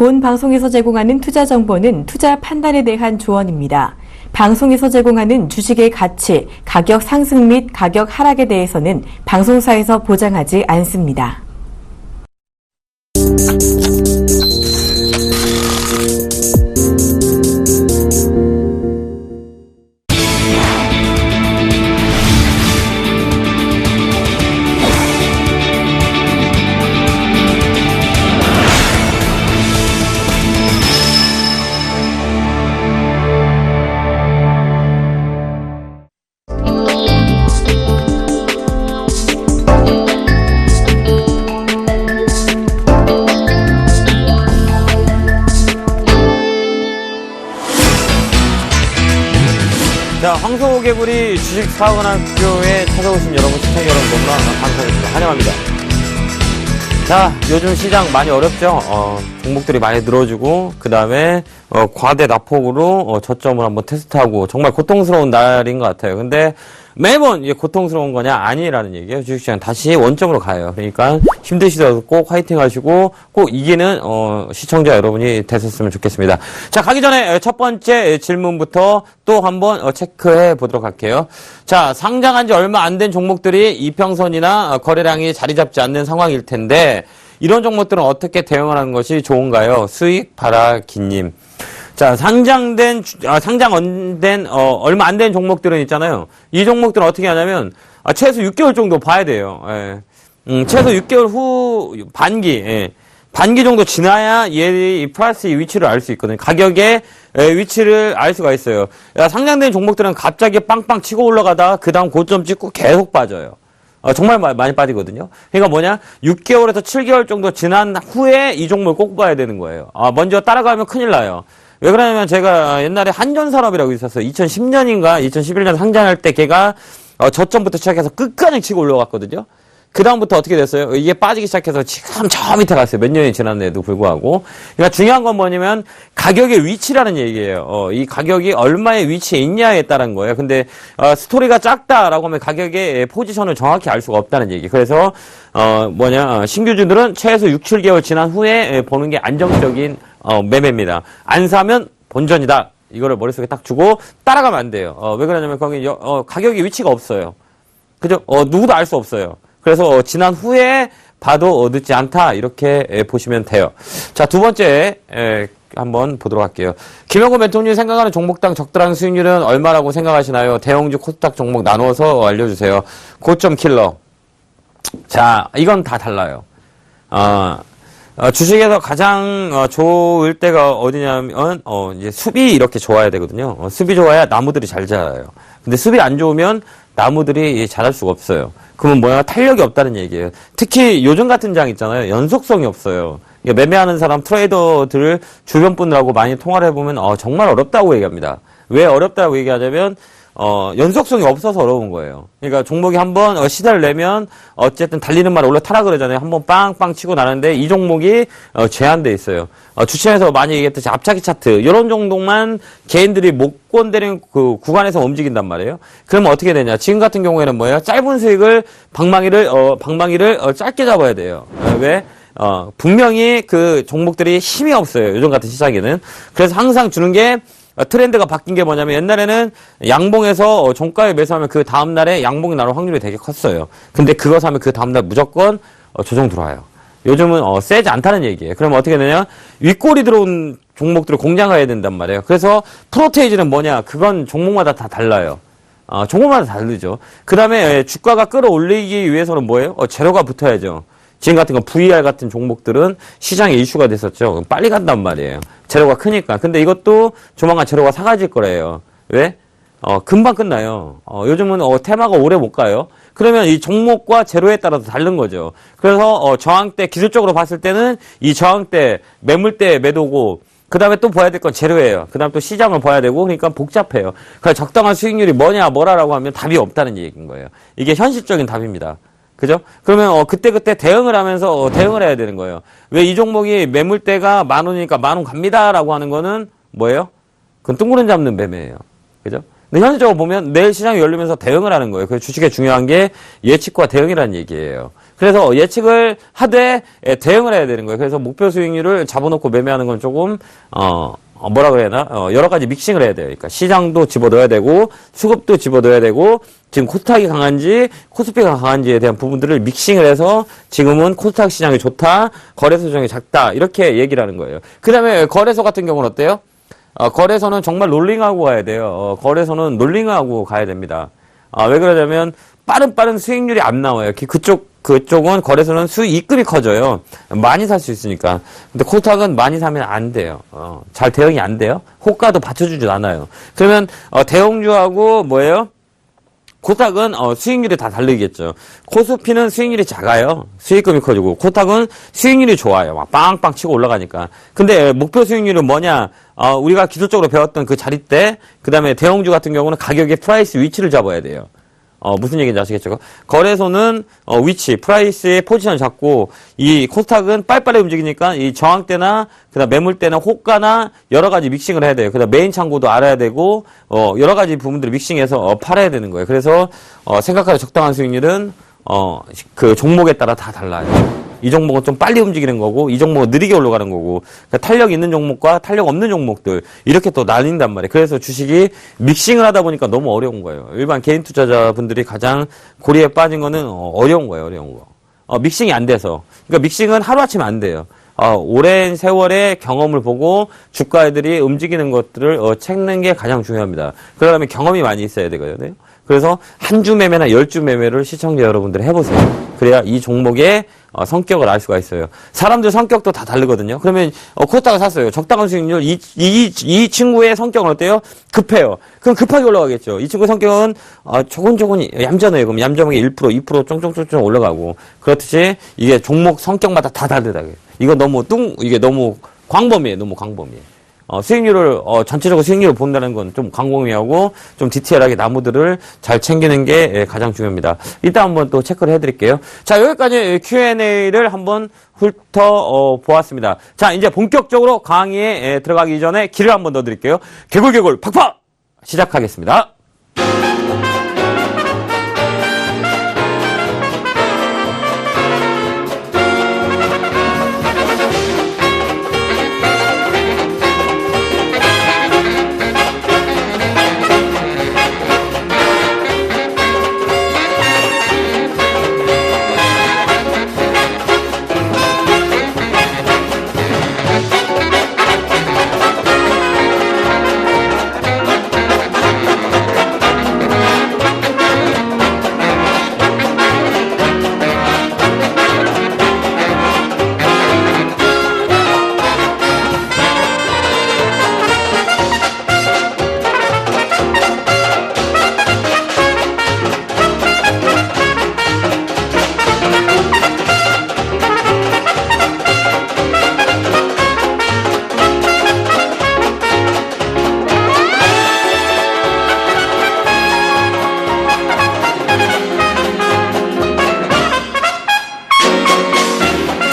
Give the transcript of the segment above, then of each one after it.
본 방송에서 제공하는 투자 정보는 투자 판단에 대한 조언입니다. 방송에서 제공하는 주식의 가치, 가격 상승 및 가격 하락에 대해서는 방송사에서 보장하지 않습니다. 자, 황소개구리 주식사학원학교에 찾아오신 여러분, 시청자 여러분 너무나 감사드립니다. 환영합니다. 자, 요즘 시장 많이 어렵죠? 종목들이 많이 늘어지고, 그 다음에, 과대 낙폭으로, 저점을 한번 테스트하고, 정말 고통스러운 날인 것 같아요. 근데, 매번 이게 고통스러운 거냐? 아니라는 얘기예요. 주식시장 다시 원점으로 가요. 그러니까 힘드시더라도 꼭 화이팅 하시고 꼭 이기는 시청자 여러분이 되셨으면 좋겠습니다. 자, 가기 전에 첫 번째 질문부터 또 한번 체크해 보도록 할게요. 자, 상장한 지 얼마 안 된 종목들이 이평선이나 거래량이 자리 잡지 않는 상황일 텐데 이런 종목들은 어떻게 대응을 하는 것이 좋은가요? 수익 바라기님. 자, 상장 얼마 안 된 종목들은 있잖아요. 이 종목들은 어떻게 하냐면, 최소 6개월 정도 봐야 돼요. 예. 최소 6개월 후, 반기 정도 지나야 얘의 플러스의 위치를 알 수 있거든요. 가격의 위치를 알 수가 있어요. 상장된 종목들은 갑자기 빵빵 치고 올라가다가 그 다음 고점 찍고 계속 빠져요. 정말 많이 빠지거든요. 그러니까 뭐냐? 6개월에서 7개월 정도 지난 후에 이 종목을 꼭 봐야 되는 거예요. 먼저 따라가면 큰일 나요. 왜 그러냐면 제가 옛날에 한전산업이라고 있었어요. 2010년인가 2011년 상장할 때 걔가 저점부터 시작해서 끝까지 치고 올라갔거든요. 그 다음부터 어떻게 됐어요? 이게 빠지기 시작해서 지금 저 밑에 갔어요. 몇 년이 지났는데도 불구하고. 그러니까 중요한 건 뭐냐면 가격의 위치라는 얘기예요. 이 가격이 얼마의 위치에 있냐에 따른 거예요. 근데 스토리가 작다라고 하면 가격의 포지션을 정확히 알 수가 없다는 얘기. 그래서 신규주들은 최소 6, 7개월 지난 후에 보는 게 안정적인 매매입니다. 안 사면 본전이다. 이거를 머릿속에 딱 주고 따라가면 안 돼요. 왜 그러냐면 거기 가격의 위치가 없어요. 그죠? 누구도 알 수 없어요. 그래서 지난 후에 봐도 늦지 않다. 이렇게 보시면 돼요. 자, 두 번째 한번 보도록 할게요. 김영구 멘토님 생각하는 종목당 적절한 수익률은 얼마라고 생각하시나요? 대형주 코스닥 종목 나누어서 알려주세요. 고점 킬러. 자, 이건 다 달라요. 주식에서 가장 좋을 때가 어디냐면 이제 숲이 이렇게 좋아야 되거든요. 숲이 좋아야 나무들이 잘 자라요. 근데 숲이 안 좋으면 나무들이 자랄 수가 없어요. 그러면 뭐야? 탄력이 없다는 얘기예요. 특히 요즘 같은 장 있잖아요. 연속성이 없어요. 매매하는 사람 트레이더들 주변 분들하고 많이 통화를 해보면 정말 어렵다고 얘기합니다. 왜 어렵다고 얘기하냐면 연속성이 없어서 어려운 거예요. 그러니까 종목이 한번 시대를 내면 어쨌든 달리는 말 올라타라 그러잖아요. 한번 빵빵 치고 나는데 이 종목이 제한돼 있어요. 주식에서 많이 얘기했듯이 앞차기 차트 이런 정도만 개인들이 못 건드리는 그 구간에서 움직인단 말이에요. 그러면 어떻게 되냐? 지금 같은 경우에는 뭐예요? 짧은 수익을 방망이를 짧게 잡아야 돼요. 왜? 분명히 그 종목들이 힘이 없어요. 요즘 같은 시장에는. 그래서 항상 주는 게 트렌드가 바뀐 게 뭐냐면 옛날에는 양봉에서 종가에 매수하면 그 다음날에 양봉이 나올 확률이 되게 컸어요. 근데 그거 사면 그 다음날 무조건 조정 들어와요. 요즘은 세지 않다는 얘기예요. 그러면 어떻게 되냐? 윗골이 들어온 종목들을 공략해야 된단 말이에요. 그래서 프로테이지는 뭐냐? 그건 종목마다 다 달라요. 종목마다 다르죠. 그 다음에 주가가 끌어올리기 위해서는 뭐예요? 재료가 붙어야죠. 지금 같은 건 VR 같은 종목들은 시장에 이슈가 됐었죠. 빨리 간단 말이에요. 재료가 크니까. 근데 이것도 조만간 재료가 사라질 거래요. 왜? 금방 끝나요. 요즘은 테마가 오래 못 가요. 그러면 이 종목과 재료에 따라서 다른 거죠. 그래서 저항대 기술적으로 봤을 때는 이 저항대 매물대 매도고 그 다음에 또 봐야 될 건 재료예요. 그 다음에 또 시장을 봐야 되고 그러니까 복잡해요. 그래서 적당한 수익률이 뭐라고 하면 답이 없다는 얘기인 거예요. 이게 현실적인 답입니다. 그죠? 그러면 그때그때 대응을 하면서 대응을 해야 되는 거예요. 왜 이 종목이 매물대가 10,000원이니까 10,000원 갑니다라고 하는 거는 뭐예요? 그건 둥그런 잡는 매매예요. 그죠? 근데 현실적으로 보면 내일 시장이 열리면서 대응을 하는 거예요. 그래서 주식에 중요한 게 예측과 대응이라는 얘기예요. 그래서 예측을 하되 대응을 해야 되는 거예요. 그래서 목표 수익률을 잡아놓고 매매하는 건 조금 뭐라 그래야 되나? 여러 가지 믹싱을 해야 돼요. 그러니까 시장도 집어넣어야 되고 수급도 집어넣어야 되고 지금 코스닥이 강한지 코스피가 강한지에 대한 부분들을 믹싱을 해서 지금은 코스닥 시장이 좋다, 거래소 시장이 작다 이렇게 얘기를 하는 거예요. 그 다음에 거래소 같은 경우는 어때요? 거래소는 정말 롤링하고 가야 돼요. 거래소는 롤링하고 가야 됩니다. 왜 그러냐면 빠른 수익률이 안 나와요. 그쪽은 거래소는 수익입금이 커져요. 많이 살 수 있으니까. 근데 코스닥은 많이 사면 안 돼요. 잘 대응이 안 돼요. 호가도 받쳐주지 않아요. 그러면 대형주하고 뭐예요? 코스닥은 수익률이 다 다르겠죠. 코스피는 수익률이 작아요. 수익금이 커지고 코스닥은 수익률이 좋아요. 막 빵빵 치고 올라가니까. 근데 목표 수익률은 뭐냐? 우리가 기술적으로 배웠던 그 자릿대, 그 다음에 대형주 같은 경우는 가격의 프라이스 위치를 잡아야 돼요. 무슨 얘기인지 아시겠죠? 거래소는 위치, 프라이스의 포지션을 잡고 이 코스닥은 빨리빨리 움직이니까 이 저항대나 그다음 매물대나 호가나 여러 가지 믹싱을 해야 돼요. 그다음 메인 창고도 알아야 되고 여러 가지 부분들을 믹싱해서 팔아야 되는 거예요. 그래서 생각하는 적당한 수익률은 그 종목에 따라 다 달라요. 이 종목은 좀 빨리 움직이는 거고 이 종목은 느리게 올라가는 거고 그러니까 탄력 있는 종목과 탄력 없는 종목들 이렇게 또 나뉜단 말이에요. 그래서 주식이 믹싱을 하다 보니까 너무 어려운 거예요. 일반 개인 투자자분들이 가장 고리에 빠진 거는 어려운 거예요. 어려운 거. 믹싱이 안 돼서. 그러니까 믹싱은 하루아침에 안 돼요. 오랜 세월의 경험을 보고 주가들이 움직이는 것들을 찾는 게 가장 중요합니다. 그러려면 경험이 많이 있어야 되거든요. 그래서 한 주 매매나 10주 매매를 시청자 여러분들이 해보세요. 그래야 이 종목의 성격을 알 수가 있어요. 사람들 성격도 다 다르거든요. 그러면 코스닥을 샀어요. 적당한 수익률. 이 친구의 성격은 어때요? 급해요. 그럼 급하게 올라가겠죠. 이 친구 성격은 조곤조곤 얌전해요. 그럼 얌전하게 1%, 2% 쫑쫑쫑쫑 올라가고 그렇듯이 이게 종목 성격마다 다 다르다. 이거 이게 너무 광범위해요. 너무 광범위해요. 수익률을, 전체적으로 수익률을 본다는 건 좀 광범위하고 좀 디테일하게 나무들을 잘 챙기는 게 가장 중요합니다. 이따 한번 또 체크를 해드릴게요. 자, 여기까지 Q&A를 한번 훑어보았습니다. 자, 이제 본격적으로 강의에 들어가기 전에 길을 한번 넣어드릴게요. 개굴개굴 팍팍! 시작하겠습니다.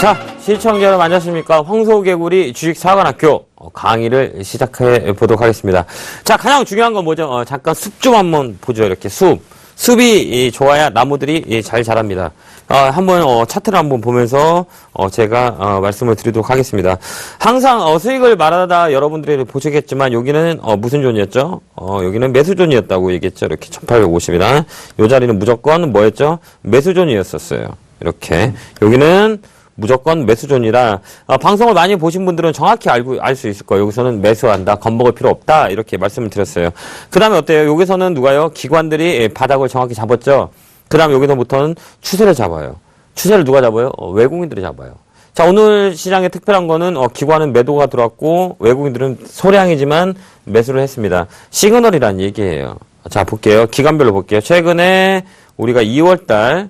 자, 시청자 여러분 안녕하십니까. 황소개구리 주식사관학교 강의를 시작해 보도록 하겠습니다. 자, 가장 중요한 건 뭐죠? 잠깐 숲 좀 한번 보죠. 이렇게 숲이 좋아야 나무들이 잘 자랍니다. 한번 차트를 한번 보면서 제가 말씀을 드리도록 하겠습니다. 항상 수익을 말하다 여러분들이 보시겠지만 여기는 무슨 존이었죠? 여기는 매수존이었다고 얘기했죠. 이렇게 1850이다. 이 자리는 무조건 뭐였죠? 매수존이었었어요. 이렇게 여기는 무조건 매수존이라 방송을 많이 보신 분들은 정확히 알 수 있을 거예요. 여기서는 매수한다, 겁먹을 필요 없다 이렇게 말씀을 드렸어요. 그 다음에 어때요? 여기서는 누가요? 기관들이 바닥을 정확히 잡았죠. 그 다음 여기서부터는 추세를 잡아요. 추세를 누가 잡아요? 외국인들이 잡아요. 자, 오늘 시장에 특별한 거는 기관은 매도가 들어왔고 외국인들은 소량이지만 매수를 했습니다. 시그널이란 얘기예요. 자, 볼게요. 기간별로 볼게요. 최근에 우리가 2월달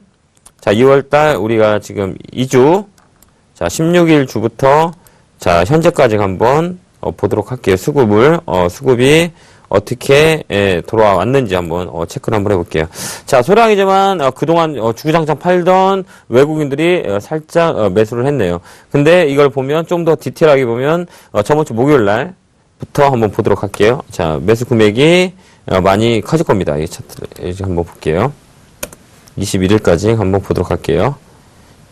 우리가 지금 2주, 자, 16일 주부터, 자, 현재까지 한번, 보도록 할게요. 수급이 어떻게, 돌아왔는지 한번, 체크를 한번 해볼게요. 자, 소량이지만, 그동안, 주구장창 팔던 외국인들이 살짝, 매수를 했네요. 근데 이걸 보면, 좀 더 디테일하게 보면, 저번 주 목요일 날부터 한번 보도록 할게요. 자, 매수 금액이, 많이 커질 겁니다. 이 차트를, 이제 한번 볼게요. 21일까지 한번 보도록 할게요.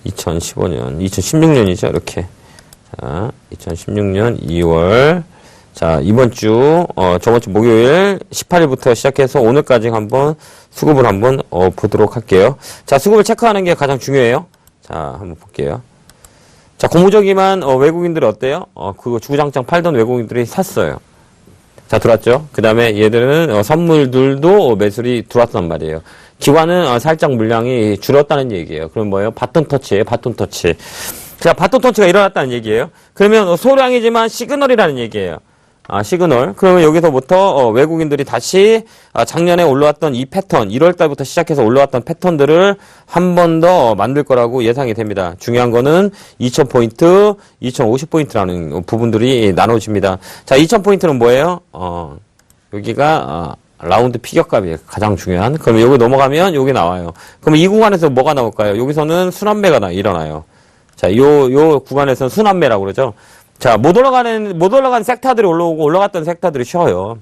2015년, 2016년이죠, 이렇게. 자, 2016년 2월. 자, 이번 주, 저번 주 목요일 18일부터 시작해서 오늘까지 한번 수급을 한번, 보도록 할게요. 자, 수급을 체크하는 게 가장 중요해요. 자, 한번 볼게요. 자, 고무저기만, 외국인들이 어때요? 그거 주구장창 팔던 외국인들이 샀어요. 자, 들어왔죠? 그 다음에 얘들은, 선물들도 매수리 들어왔단 말이에요. 기관은, 살짝 물량이 줄었다는 얘기예요. 그럼 뭐예요? 바톤 터치예요, 바톤 터치. 자, 바톤 터치가 일어났다는 얘기예요. 그러면 소량이지만 시그널이라는 얘기예요. 시그널. 그러면 여기서부터 외국인들이 다시 작년에 올라왔던 이 패턴, 1월 달부터 시작해서 올라왔던 패턴들을 한 번 더 만들 거라고 예상이 됩니다. 중요한 거는 2000포인트, 2050포인트라는 부분들이 나눠집니다. 자, 2000포인트는 뭐예요? 여기가 라운드 피겨값이 가장 중요한. 그러면 여기 넘어가면 여기 나와요. 그러면 이 구간에서 뭐가 나올까요? 여기서는 순환매가 일어나요. 자, 요 구간에서는 순환매라고 그러죠. 자, 못 올라간 섹터들이 올라오고 올라갔던 섹터들이 쉬어요.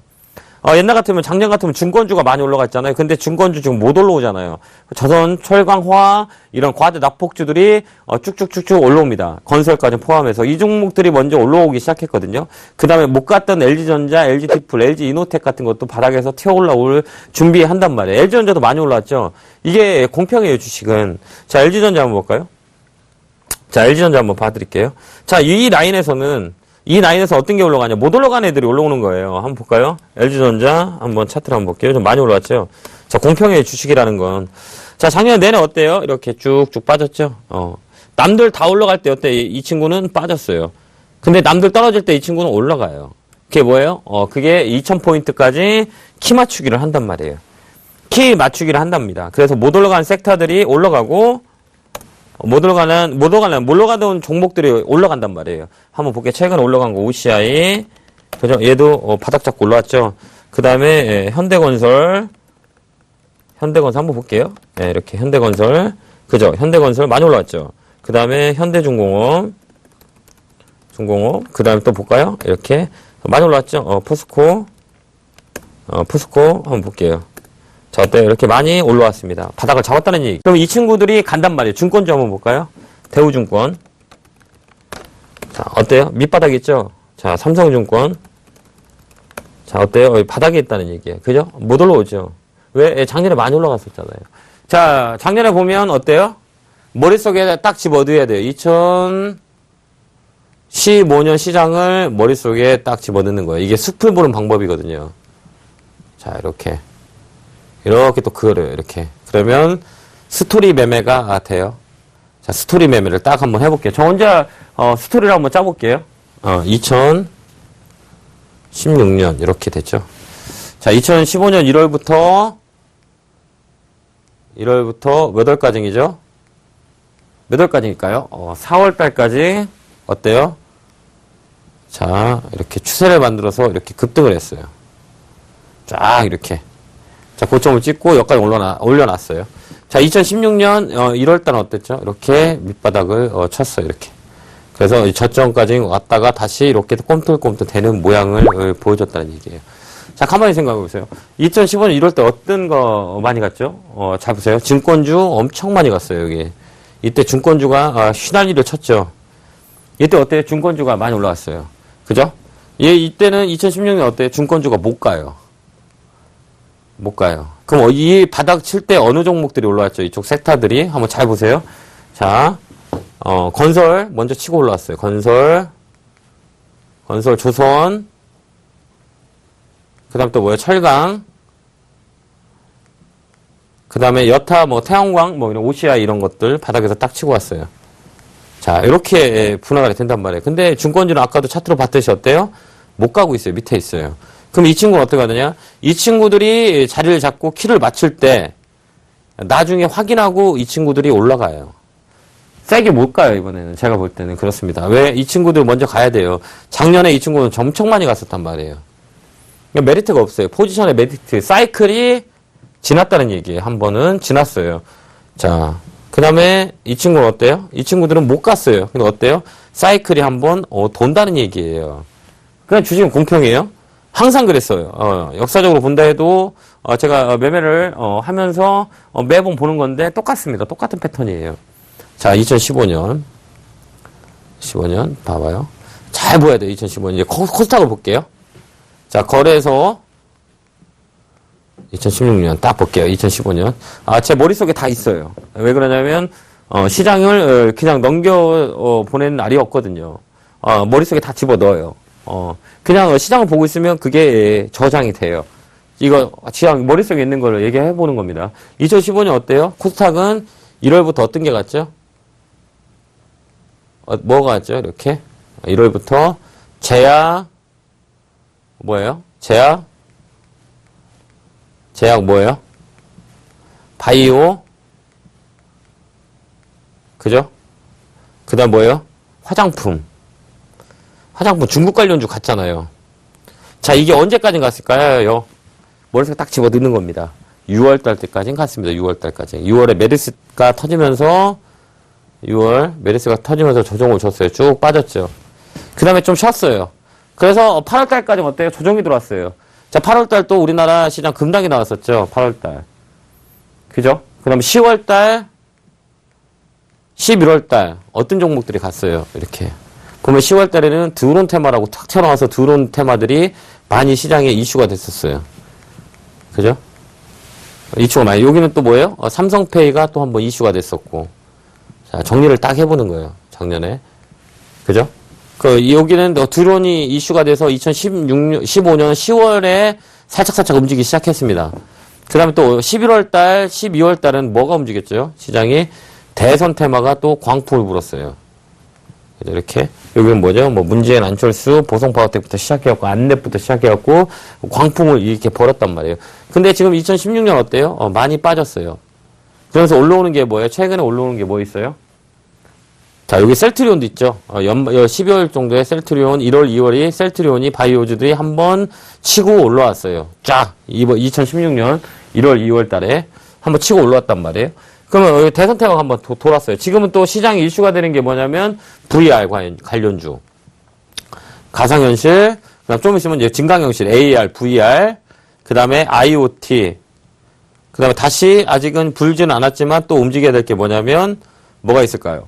옛날 같으면, 작년 같으면 중건주가 많이 올라갔잖아요. 근데 중건주 지금 못 올라오잖아요. 저선, 철강화, 이런 과대 낙폭주들이, 쭉쭉쭉쭉 올라옵니다. 건설까지 포함해서. 이 종목들이 먼저 올라오기 시작했거든요. 그 다음에 못 갔던 LG전자, LG디플, LG이노텍 같은 것도 바닥에서 튀어 올라올 준비한단 말이에요. LG전자도 많이 올라왔죠. 이게 공평해요, 주식은. 자, LG전자 한번 볼까요? 자, LG전자 한번 봐드릴게요. 자, 이 라인에서 어떤 게 올라가냐? 못 올라간 애들이 올라오는 거예요. 한번 볼까요? LG전자 한번 차트를 한번 볼게요. 좀 많이 올라왔죠? 자, 공평해요, 주식이라는 건. 자, 작년 내내 어때요? 이렇게 쭉쭉 빠졌죠? 남들 다 올라갈 때 어때? 이 친구는 빠졌어요. 근데 남들 떨어질 때 이 친구는 올라가요. 그게 뭐예요? 그게 2000포인트까지 키 맞추기를 한단 말이에요. 키 맞추기를 한답니다. 그래서 못 올라간 섹터들이 올라가고, 못 올라가던 종목들이 올라간단 말이에요. 한번 볼게요. 최근에 올라간 거, OCI. 그죠? 얘도, 바닥 잡고 올라왔죠? 그 다음에, 현대건설 한번 볼게요. 네, 이렇게 현대건설. 그죠? 현대건설 많이 올라왔죠? 그 다음에 현대중공업. 그 다음에 또 볼까요? 이렇게. 많이 올라왔죠? 포스코 한번 볼게요. 자, 어때요? 이렇게 많이 올라왔습니다. 바닥을 잡았다는 얘기. 그럼 이 친구들이 간단 말이에요. 증권주 한번 볼까요? 대우증권. 자, 어때요? 밑바닥 있죠? 자, 삼성증권. 자, 어때요? 바닥에 있다는 얘기예요. 그죠? 못 올라오죠? 왜? 작년에 많이 올라갔었잖아요. 자, 작년에 보면 어때요? 머릿속에 딱 집어넣어야 돼요. 2015년 시장을 머릿속에 딱 집어넣는 거예요. 이게 숲을 보는 방법이거든요. 자, 이렇게 또 그거를 이렇게. 그러면 스토리 매매가 돼요. 자, 스토리 매매를 딱 한번 해볼게요. 저 혼자, 스토리를 한번 짜볼게요. 2016년, 이렇게 됐죠. 자, 2015년 1월부터 몇 월까지이죠? 몇 월까지일까요? 4월 달까지, 어때요? 자, 이렇게 추세를 만들어서 이렇게 급등을 했어요. 쫙, 이렇게. 자, 고점을 찍고 여기까지 올려놨어요. 자, 2016년 1월달은 어땠죠? 이렇게 밑바닥을 쳤어요. 이렇게. 그래서 저점까지 왔다가 다시 이렇게 꼼틀꼼틀 되는 모양을 보여줬다는 얘기예요. 자, 가만히 생각해 보세요. 2015년 1월달 어떤 거 많이 갔죠? 잘 보세요. 증권주 엄청 많이 갔어요. 여기. 이때 증권주가 휘날리를 쳤죠. 이때 어때요? 증권주가 많이 올라왔어요. 그죠? 이때는 2016년 어때요? 증권주가 못 가요. 그럼 이 바닥 칠 때 어느 종목들이 올라왔죠? 이쪽 섹터들이. 한번 잘 보세요. 자, 건설 먼저 치고 올라왔어요. 건설 조선. 그 다음 또 뭐예요? 철강. 그 다음에 여타, 태양광, 이런 OCI 이런 것들 바닥에서 딱 치고 왔어요. 자, 이렇게 분할이 된단 말이에요. 근데 증권주는 아까도 차트로 봤듯이 어때요? 못 가고 있어요. 밑에 있어요. 그럼 이 친구는 어떻게 하느냐? 이 친구들이 자리를 잡고 키를 맞출 때 나중에 확인하고 이 친구들이 올라가요. 세게 못 가요, 이번에는. 제가 볼 때는 그렇습니다. 왜? 이 친구들 먼저 가야 돼요. 작년에 이 친구는 엄청 많이 갔었단 말이에요. 그러니까 메리트가 없어요. 포지션의 메리트, 사이클이 지났다는 얘기예요. 한 번은 지났어요. 자, 그 다음에 이 친구는 어때요? 이 친구들은 못 갔어요. 근데 어때요? 사이클이 한 번 돈다는 얘기예요. 그냥 주식은 공평해요. 항상 그랬어요. 역사적으로 본다 해도 제가 매매를 하면서 매번 보는 건데 똑같습니다. 똑같은 패턴이에요. 자, 2015년. 15년, 봐봐요. 잘 보여야 돼요, 2015년. 이제 코스닥을 볼게요. 자, 거래소. 2016년 딱 볼게요. 2015년. 제 머릿속에 다 있어요. 왜 그러냐면 시장을 그냥 넘겨 보내는 날이었거든요. 머릿속에 다 집어넣어요. 그냥 시장을 보고 있으면 그게 저장이 돼요. 이거 시장 머릿속에 있는 걸 얘기해 보는 겁니다. 2015년 어때요? 코스닥은 1월부터 어떤 게 갔죠? 뭐가 갔죠? 이렇게 1월부터 제약 뭐예요? 제약 뭐예요? 바이오 그죠? 그 다음 뭐예요? 화장품 중국 관련주 갔잖아요. 자, 이게 언제까지 갔을까요? 머릿속에 딱 집어 넣는 겁니다. 6월달 때까지는 갔습니다. 6월달까지. 6월에 메르스가 터지면서 조정을 줬어요. 쭉 빠졌죠. 그 다음에 좀 쉬었어요. 그래서 8월달까지 어때요? 조정이 들어왔어요. 자, 8월달 또 우리나라 시장 급락이 나왔었죠. 8월달. 그죠? 그 다음에 10월달, 11월달 어떤 종목들이 갔어요. 이렇게. 보면 10월달에는 드론 테마라고 탁 튀어나와서 드론 테마들이 많이 시장에 이슈가 됐었어요. 그죠? 이슈가 많이. 여기는 또 뭐예요? 삼성페이가 또 한번 이슈가 됐었고. 자, 정리를 딱 해보는 거예요. 작년에. 그죠? 여기는 드론이 이슈가 돼서 2015년 10월에 살짝살짝 움직이기 시작했습니다. 그 다음에 또 11월달, 12월달은 뭐가 움직였죠? 시장이 대선 테마가 또 광풍을 불었어요. 이렇게. 여기는 뭐죠? 문재인, 안철수, 보성파워텍부터 시작해갖고, 안넷부터 시작해갖고, 광풍을 이렇게 벌었단 말이에요. 근데 지금 2016년 어때요? 많이 빠졌어요. 그래서 올라오는 게 뭐예요? 최근에 올라오는 게 뭐 있어요? 자, 여기 셀트리온도 있죠. 12월 정도에 셀트리온, 1월, 2월이 셀트리온이 바이오주들이 한번 치고 올라왔어요. 쫙! 2016년 1월, 2월 달에 한번 치고 올라왔단 말이에요. 그러면 여기 대선 테마가 한번 돌았어요. 지금은 또 시장이 이슈가 되는 게 뭐냐면 VR 관련주. 가상현실, 그 다음 좀 있으면 이제 증강현실, AR, VR, 그 다음에 IoT, 그 다음에 다시 아직은 불지는 않았지만 또 움직여야 될 게 뭐냐면 뭐가 있을까요?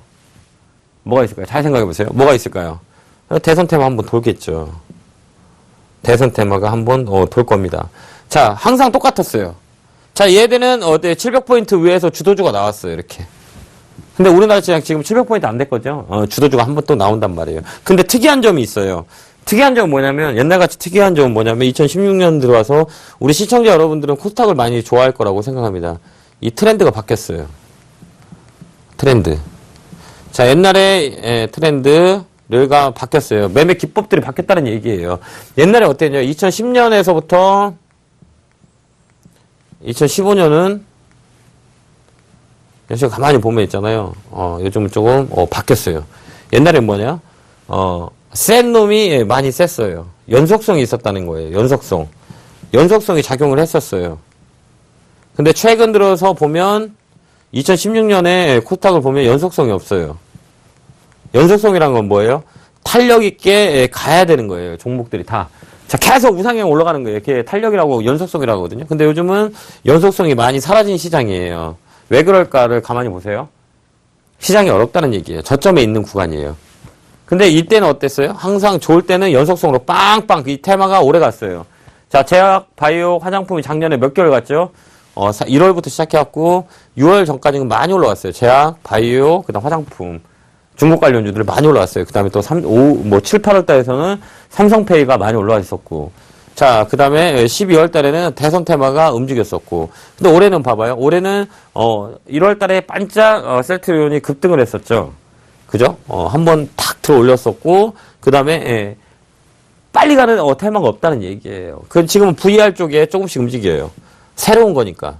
잘 생각해 보세요. 뭐가 있을까요? 대선 테마 한번 돌겠죠. 대선 테마가 한번 돌 겁니다. 자, 항상 똑같았어요. 자, 얘들은 700포인트 위에서 주도주가 나왔어요. 이렇게. 근데 우리나라 시장 지금 700포인트 안 됐거든요. 주도주가 한번 또 나온단 말이에요. 근데 특이한 점이 있어요. 특이한 점은 뭐냐면, 옛날같이 특이한 점은 뭐냐면, 2016년 들어와서 우리 시청자 여러분들은 코스닥을 많이 좋아할 거라고 생각합니다. 이 트렌드가 바뀌었어요. 트렌드. 자, 옛날에 트렌드가 바뀌었어요. 매매 기법들이 바뀌었다는 얘기예요. 옛날에 어땠냐? 2010년에서부터 2015년은 역시 가만히 보면 있잖아요. 요즘은 조금 바뀌었어요. 옛날엔 뭐냐? 센 놈이 많이 셌어요. 연속성이 있었다는 거예요. 연속성이 작용을 했었어요. 근데 최근 들어서 보면 2016년에 코스닥을 보면 연속성이 없어요. 연속성이란 건 뭐예요? 탄력 있게 가야 되는 거예요. 종목들이 다. 자, 계속 우상향 올라가는 거예요. 이렇게 탄력이라고 연속성이라고 하거든요. 근데 요즘은 연속성이 많이 사라진 시장이에요. 왜 그럴까를 가만히 보세요. 시장이 어렵다는 얘기예요. 저점에 있는 구간이에요. 근데 이때는 어땠어요? 항상 좋을 때는 연속성으로 빵빵 이 테마가 오래 갔어요. 자, 제약, 바이오, 화장품이 작년에 몇 개월 갔죠? 1월부터 시작해갖고 6월 전까지는 많이 올라왔어요. 제약, 바이오, 그 다음 화장품. 중국 관련주들 많이 올라왔어요. 그 다음에 또 7, 8월 달에서는 삼성페이가 많이 올라와 있었고. 자, 그 다음에 12월 달에는 대선 테마가 움직였었고. 근데 올해는 봐봐요. 올해는, 1월 달에 반짝, 셀트리온이 급등을 했었죠. 그죠? 한번 탁 들어 올렸었고. 그 다음에, 빨리 가는, 테마가 없다는 얘기예요. 지금은 VR 쪽에 조금씩 움직여요. 새로운 거니까.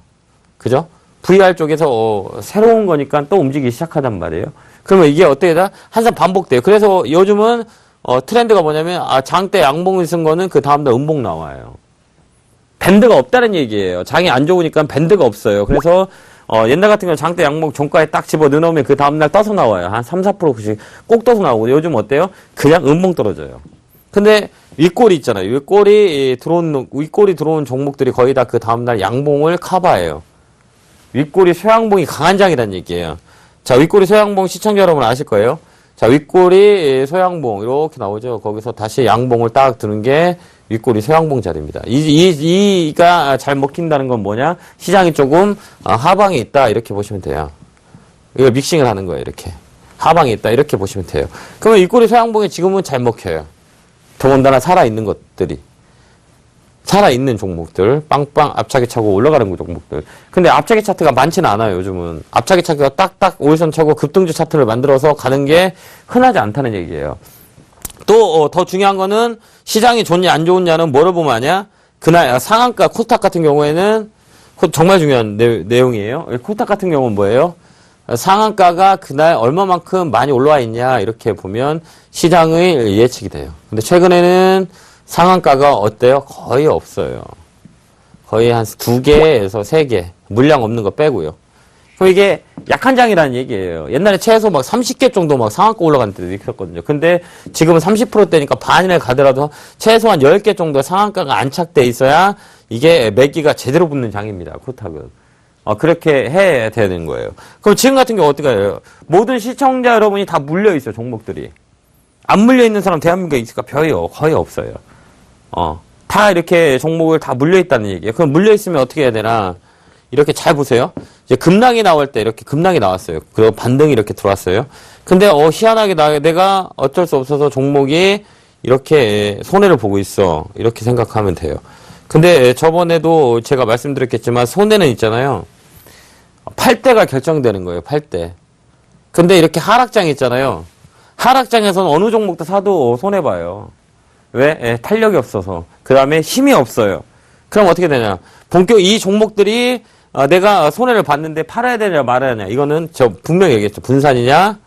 그죠? VR 쪽에서, 새로운 거니까 또 움직이기 시작하단 말이에요. 그러면 이게 어떻게 다 항상 반복돼요. 그래서 요즘은 트렌드가 뭐냐면 장 때 양봉을 쓴 거는 그 다음날 음봉 나와요. 밴드가 없다는 얘기예요. 장이 안 좋으니까 밴드가 없어요. 그래서 옛날 같은 경우는 장 때 양봉 종가에 딱 집어 넣으면 그 다음날 떠서 나와요. 한 3, 4%씩 꼭 떠서 나오고. 요즘 어때요? 그냥 음봉 떨어져요. 근데 윗골이 있잖아요. 윗골이 들어온 종목들이 거의 다 그 다음날 양봉을 커버해요. 윗골이 쇠양봉이 강한 장이란 얘기예요. 자, 윗꼬리 소양봉 시청자 여러분 아실 거예요. 자, 윗꼬리 소양봉 이렇게 나오죠. 거기서 다시 양봉을 딱 드는 게 윗꼬리 소양봉 자리입니다. 이가 잘 먹힌다는 건 뭐냐? 시장이 조금 하방에 있다 이렇게 보시면 돼요. 이거 믹싱을 하는 거예요. 이렇게 하방에 있다 이렇게 보시면 돼요. 그러면 윗꼬리 소양봉이 지금은 잘 먹혀요. 더군다나 살아있는 것들이. 살아있는 종목들, 빵빵 앞차기 차고 올라가는 종목들. 근데 앞차기 차트가 많지는 않아요, 요즘은. 앞차기 차트가 딱딱 5일선 차고 급등주 차트를 만들어서 가는 게 흔하지 않다는 얘기예요. 또, 더 중요한 거는 시장이 좋냐, 안 좋냐는 뭐를 보면 아냐? 그날 상한가 코스닥 같은 경우에는 정말 중요한 내용이에요. 코스닥 같은 경우는 뭐예요? 상한가가 그날 얼마만큼 많이 올라와 있냐, 이렇게 보면 시장의 예측이 돼요. 근데 최근에는 상한가가 어때요? 거의 없어요. 거의 한 2개에서 3개. 물량 없는 거 빼고요. 그럼 이게 약한 장이라는 얘기예요. 옛날에 최소 막 30개 정도 막 상한가 올라가는 때도 있었거든요. 근데 지금은 30%대니까 반이나 가더라도 최소한 10개 정도 상한가가 안착돼 있어야 이게 매기가 제대로 붙는 장입니다. 코스닥은. 그렇게 해야 되는 거예요. 그럼 지금 같은 경우 어떻게 해요? 모든 시청자 여러분이 다 물려있어요, 종목들이. 안 물려있는 사람 대한민국에 있을까? 거의 없어요. 다 이렇게 종목을 다 물려있다는 얘기예요. 그럼 물려있으면 어떻게 해야 되나? 이렇게 잘 보세요. 이제 급락이 나올 때 이렇게 급락이 나왔어요. 그리고 반등이 이렇게 들어왔어요. 근데, 희한하게 내가 어쩔 수 없어서 종목이 이렇게 손해를 보고 있어. 이렇게 생각하면 돼요. 근데 저번에도 제가 말씀드렸겠지만 손해는 있잖아요. 팔 때가 결정되는 거예요. 팔 때. 근데 이렇게 하락장이 있잖아요. 하락장에서는 어느 종목도 사도 손해봐요. 왜? 탄력이 없어서. 그 다음에 힘이 없어요. 그럼 어떻게 되냐? 이 종목들이 내가 손해를 봤는데 팔아야 되냐 말아야 되냐. 이거는 분명히 얘기했죠. 분산이냐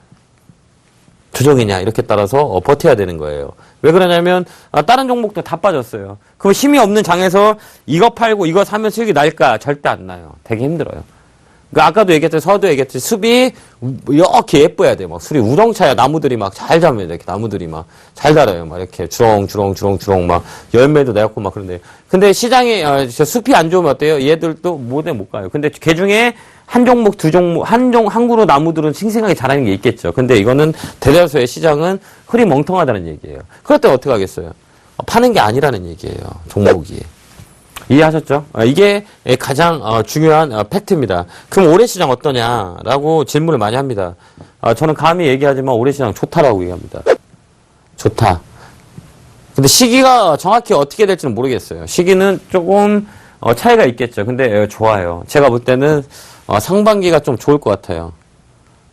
조정이냐 이렇게 따라서 버텨야 되는 거예요. 왜 그러냐면 다른 종목도 다 빠졌어요. 그럼 힘이 없는 장에서 이거 팔고 이거 사면 수익이 날까? 절대 안 나요. 되게 힘들어요. 그러니까 아까도 얘기했죠. 서도 얘기했죠. 숲이 이렇게 예뻐야 돼. 막 술이 우렁차야. 나무들이 막 잘 자면 이렇게 나무들이 막 잘 자라요. 막 이렇게 주렁주렁 막 열매도 내갖고 막 그런데. 근데 시장에 숲이 안 좋으면 어때요? 얘들도 못 가요. 근데 그 중에 한 종목, 두 종목, 한 그루 나무들은 싱싱하게 자라는 게 있겠죠. 근데 이거는 대다수의 시장은 흐리 멍텅하다는 얘기예요. 그럴 때 어떻게 하겠어요? 파는 게 아니라는 얘기예요. 종목이. 이해하셨죠? 이게 가장 중요한 팩트입니다. 그럼 올해 시장 어떠냐라고 질문을 많이 합니다. 저는 감히 얘기하지만 올해 시장 좋다라고 얘기합니다. 좋다. 근데 시기가 정확히 어떻게 될지는 모르겠어요. 시기는 조금 차이가 있겠죠. 근데 좋아요. 제가 볼 때는 상반기가 좀 좋을 것 같아요.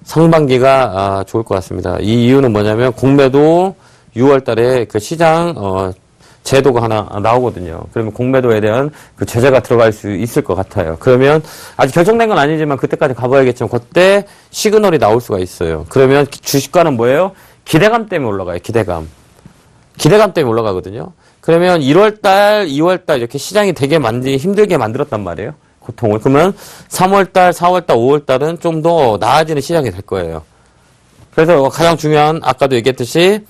상반기가 좋을 것 같습니다. 이 이유는 뭐냐면 공매도 6월 달에 그 시장 제도가 하나 나오거든요. 그러면 공매도에 대한 그 제재가 들어갈 수 있을 것 같아요. 그러면 아직 결정된 건 아니지만 그때까지 가봐야겠지만 그때 시그널이 나올 수가 있어요. 그러면 주식가는 뭐예요? 기대감 때문에 올라가요. 기대감 때문에 올라가거든요. 그러면 1월달, 2월달 이렇게 시장이 되게 힘들게 만들었단 말이에요. 고통을. 그러면 3월달, 4월달, 5월달은 좀 더 나아지는 시장이 될 거예요. 그래서 가장 중요한 아까도 얘기했듯이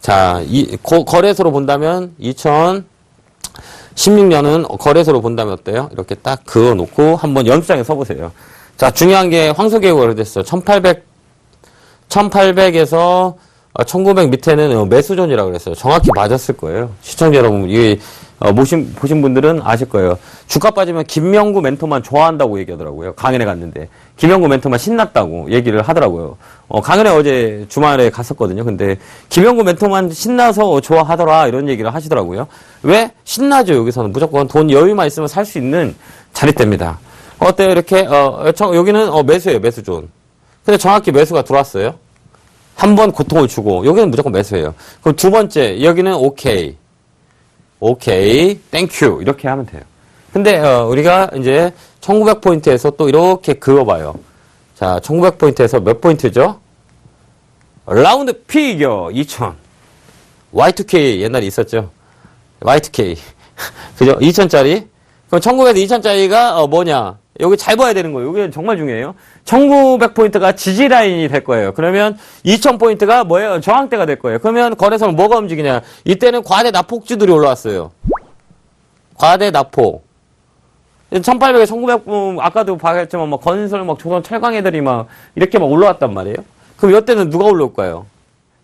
자, 거래소로 본다면 2016년은 거래소로 본다면 어때요? 이렇게 딱 그어놓고 한번 연습장에 서보세요. 자, 중요한 게 황소개구가 그랬어요. 1800에서 1900 밑에는 매수존이라고 그랬어요. 정확히 맞았을 거예요. 시청자 여러분, 보신 분들은 아실 거예요. 주가 빠지면 김명구 멘토만 좋아한다고 얘기하더라고요. 강연에 갔는데. 김명구 멘토만 신났다고 얘기를 하더라고요. 강연에 어제 주말에 갔었거든요. 근데 김명구 멘토만 신나서 좋아하더라 이런 얘기를 하시더라고요. 왜? 신나죠. 여기서는 무조건 돈 여유만 있으면 살 수 있는 자리대입니다. 어때요? 이렇게 여기는 매수예요. 매수존. 근데 정확히 매수가 들어왔어요. 한 번 고통을 주고 여기는 무조건 매수예요. 그럼 두 번째 여기는 오케이, 땡큐 이렇게 하면 돼요. 근데 우리가 이제 1900포인트에서 또 이렇게 그어봐요. 자, 1900포인트에서 몇 포인트죠? 라운드 피겨 2000. Y2K 옛날에 있었죠. Y2K. 그죠? 2000짜리. 그럼 1900에서 2000짜리가 뭐냐? 여기 잘 봐야 되는 거예요. 여기 정말 중요해요. 1900포인트가 지지라인이 될 거예요. 그러면 2000포인트가 뭐예요? 저항대가 될 거예요. 그러면 거래소는 뭐가 움직이냐? 이때는 과대 낙폭주들이 올라왔어요. 과대 낙폭. 1800에 1900, 아까도 봤지만 막 건설, 막 조선 철강 애들이 막 이렇게 막 올라왔단 말이에요. 그럼 이때는 누가 올라올까요?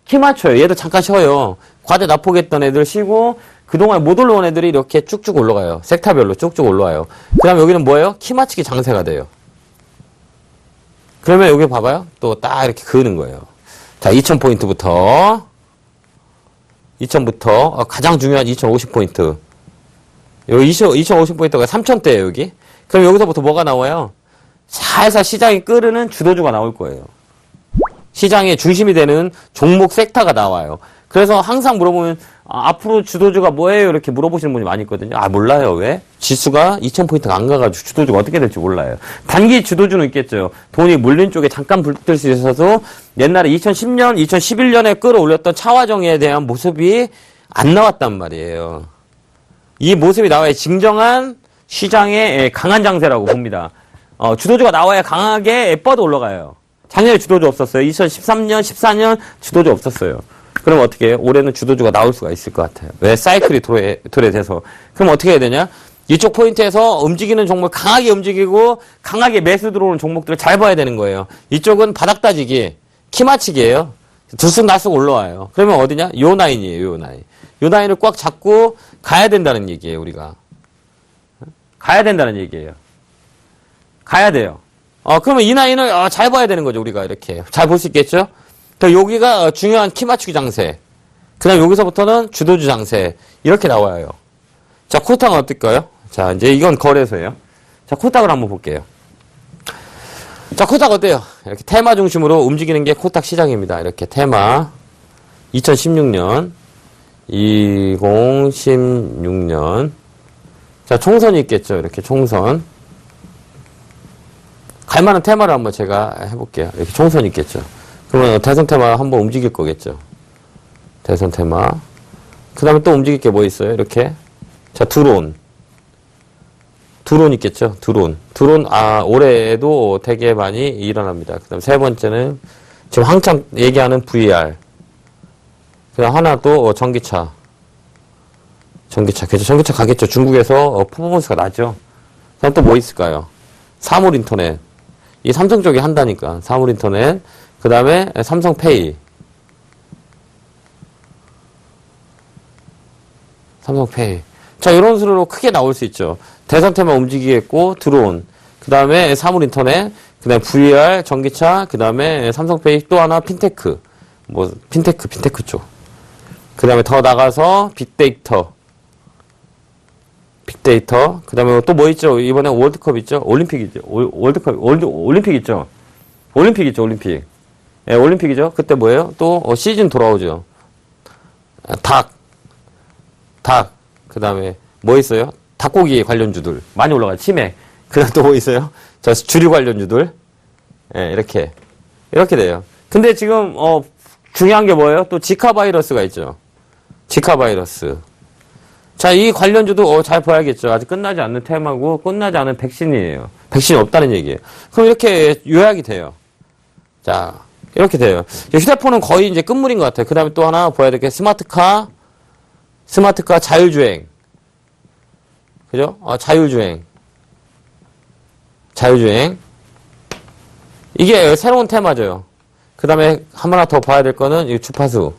키 맞춰요. 얘도 잠깐 쉬어요. 과대 납폭했던 애들 쉬고, 그동안 못 올라온 애들이 이렇게 쭉쭉 올라가요. 섹터별로 쭉쭉 올라와요. 그 다음에 여기는 뭐예요? 키 맞추기 장세가 돼요. 그러면 여기 봐봐요. 또 딱 이렇게 그는 거예요. 자, 2000포인트부터, 2000부터, 가장 중요한 2050포인트. 여기 2050포인트가 3000대예요, 여기. 그럼 여기서부터 뭐가 나와요? 살살 시장이 끄르는 주도주가 나올 거예요. 시장의 중심이 되는 종목 섹터가 나와요. 그래서 항상 물어보면 앞으로 주도주가 뭐예요? 이렇게 물어보시는 분이 많이 있거든요. 몰라요. 왜? 지수가 2000포인트가 안 가가지고 주도주가 어떻게 될지 몰라요. 단기 주도주는 있겠죠. 돈이 물린 쪽에 잠깐 불뜰 수 있어서 옛날에 2010년, 2011년에 끌어올렸던 차화정에 대한 모습이 안 나왔단 말이에요. 이 모습이 나와야 진정한 시장의 강한 장세라고 봅니다. 주도주가 나와야 강하게 뻗어 올라가요. 작년에 주도주 없었어요. 2013년, 14년 주도주 없었어요. 그럼 어떻게 해요? 올해는 주도주가 나올 수가 있을 것 같아요. 왜? 사이클이 도래돼서. 그럼 어떻게 해야 되냐? 이쪽 포인트에서 움직이는 종목 강하게 움직이고 강하게 매수 들어오는 종목들을 잘 봐야 되는 거예요. 이쪽은 바닥 따지기, 키 맞추기예요. 들쑥날쑥 올라와요. 그러면 어디냐? 요 라인이에요. 요 라인. 요 라인을 꽉 잡고 가야 된다는 얘기예요. 우리가. 가야 된다는 얘기예요. 가야 돼요. 그러면 이 라인을 잘 봐야 되는 거죠. 우리가 이렇게. 잘 볼 수 있겠죠? 여기가 중요한 키 맞추기 장세. 그 다음 여기서부터는 주도주 장세. 이렇게 나와요. 자, 코스닥은 어떨까요? 자, 이제 이건 거래소예요. 자, 코스닥을 한번 볼게요. 자, 코스닥 어때요? 이렇게 테마 중심으로 움직이는 게 코스닥 시장입니다. 이렇게 테마. 2016년. 2016년. 자, 총선이 있겠죠. 이렇게 총선. 갈만한 테마를 한번 제가 해볼게요. 이렇게 총선이 있겠죠. 그러면 대선 테마 한번 움직일 거겠죠. 대선 테마. 그 다음에 또 움직일 게 뭐 있어요? 이렇게. 자, 드론. 드론 있겠죠? 드론. 드론, 올해에도 되게 많이 일어납니다. 그 다음 세 번째는 지금 한창 얘기하는 VR. 그 다음 하나 또 전기차. 전기차. 그죠? 전기차 가겠죠. 중국에서 퍼포먼스가 나죠. 그 다음 또 뭐 있을까요? 사물 인터넷. 이 삼성 쪽이 한다니까. 사물 인터넷. 그 다음에 삼성페이. 삼성페이. 자, 이런 식으로 크게 나올 수 있죠. 대선 테마 움직이겠고, 드론. 그 다음에 사물 인터넷. 그 다음에 VR, 전기차. 그 다음에 삼성페이 또 하나 핀테크. 핀테크 쪽. 그 다음에 더 나가서 빅데이터. 빅데이터. 그 다음에 또 뭐 있죠? 이번에 월드컵 있죠? 올림픽 있죠? 올림픽 있죠? 올림픽 있죠? 올림픽. 예, 올림픽이죠? 그때 뭐예요? 또 시즌 돌아오죠. 닭. 그 다음에 뭐 있어요? 닭고기 관련주들. 많이 올라가요. 치맥. 그 다음 또 뭐 있어요? 저 주류 관련주들. 예, 이렇게 돼요. 근데 지금, 중요한 게 뭐예요? 또 지카 바이러스가 있죠. 지카 바이러스. 자, 이 관련주도 잘 봐야겠죠. 아직 끝나지 않는 테마고, 끝나지 않은 백신이에요. 백신이 없다는 얘기예요. 그럼 이렇게 요약이 돼요. 자, 이렇게 돼요. 휴대폰은 거의 이제 끝물인 것 같아요. 그 다음에 또 하나 봐야 될 게 스마트카 자율주행. 그죠? 자율주행. 이게 새로운 테마죠. 그 다음에 하나 더 봐야 될 거는 이 주파수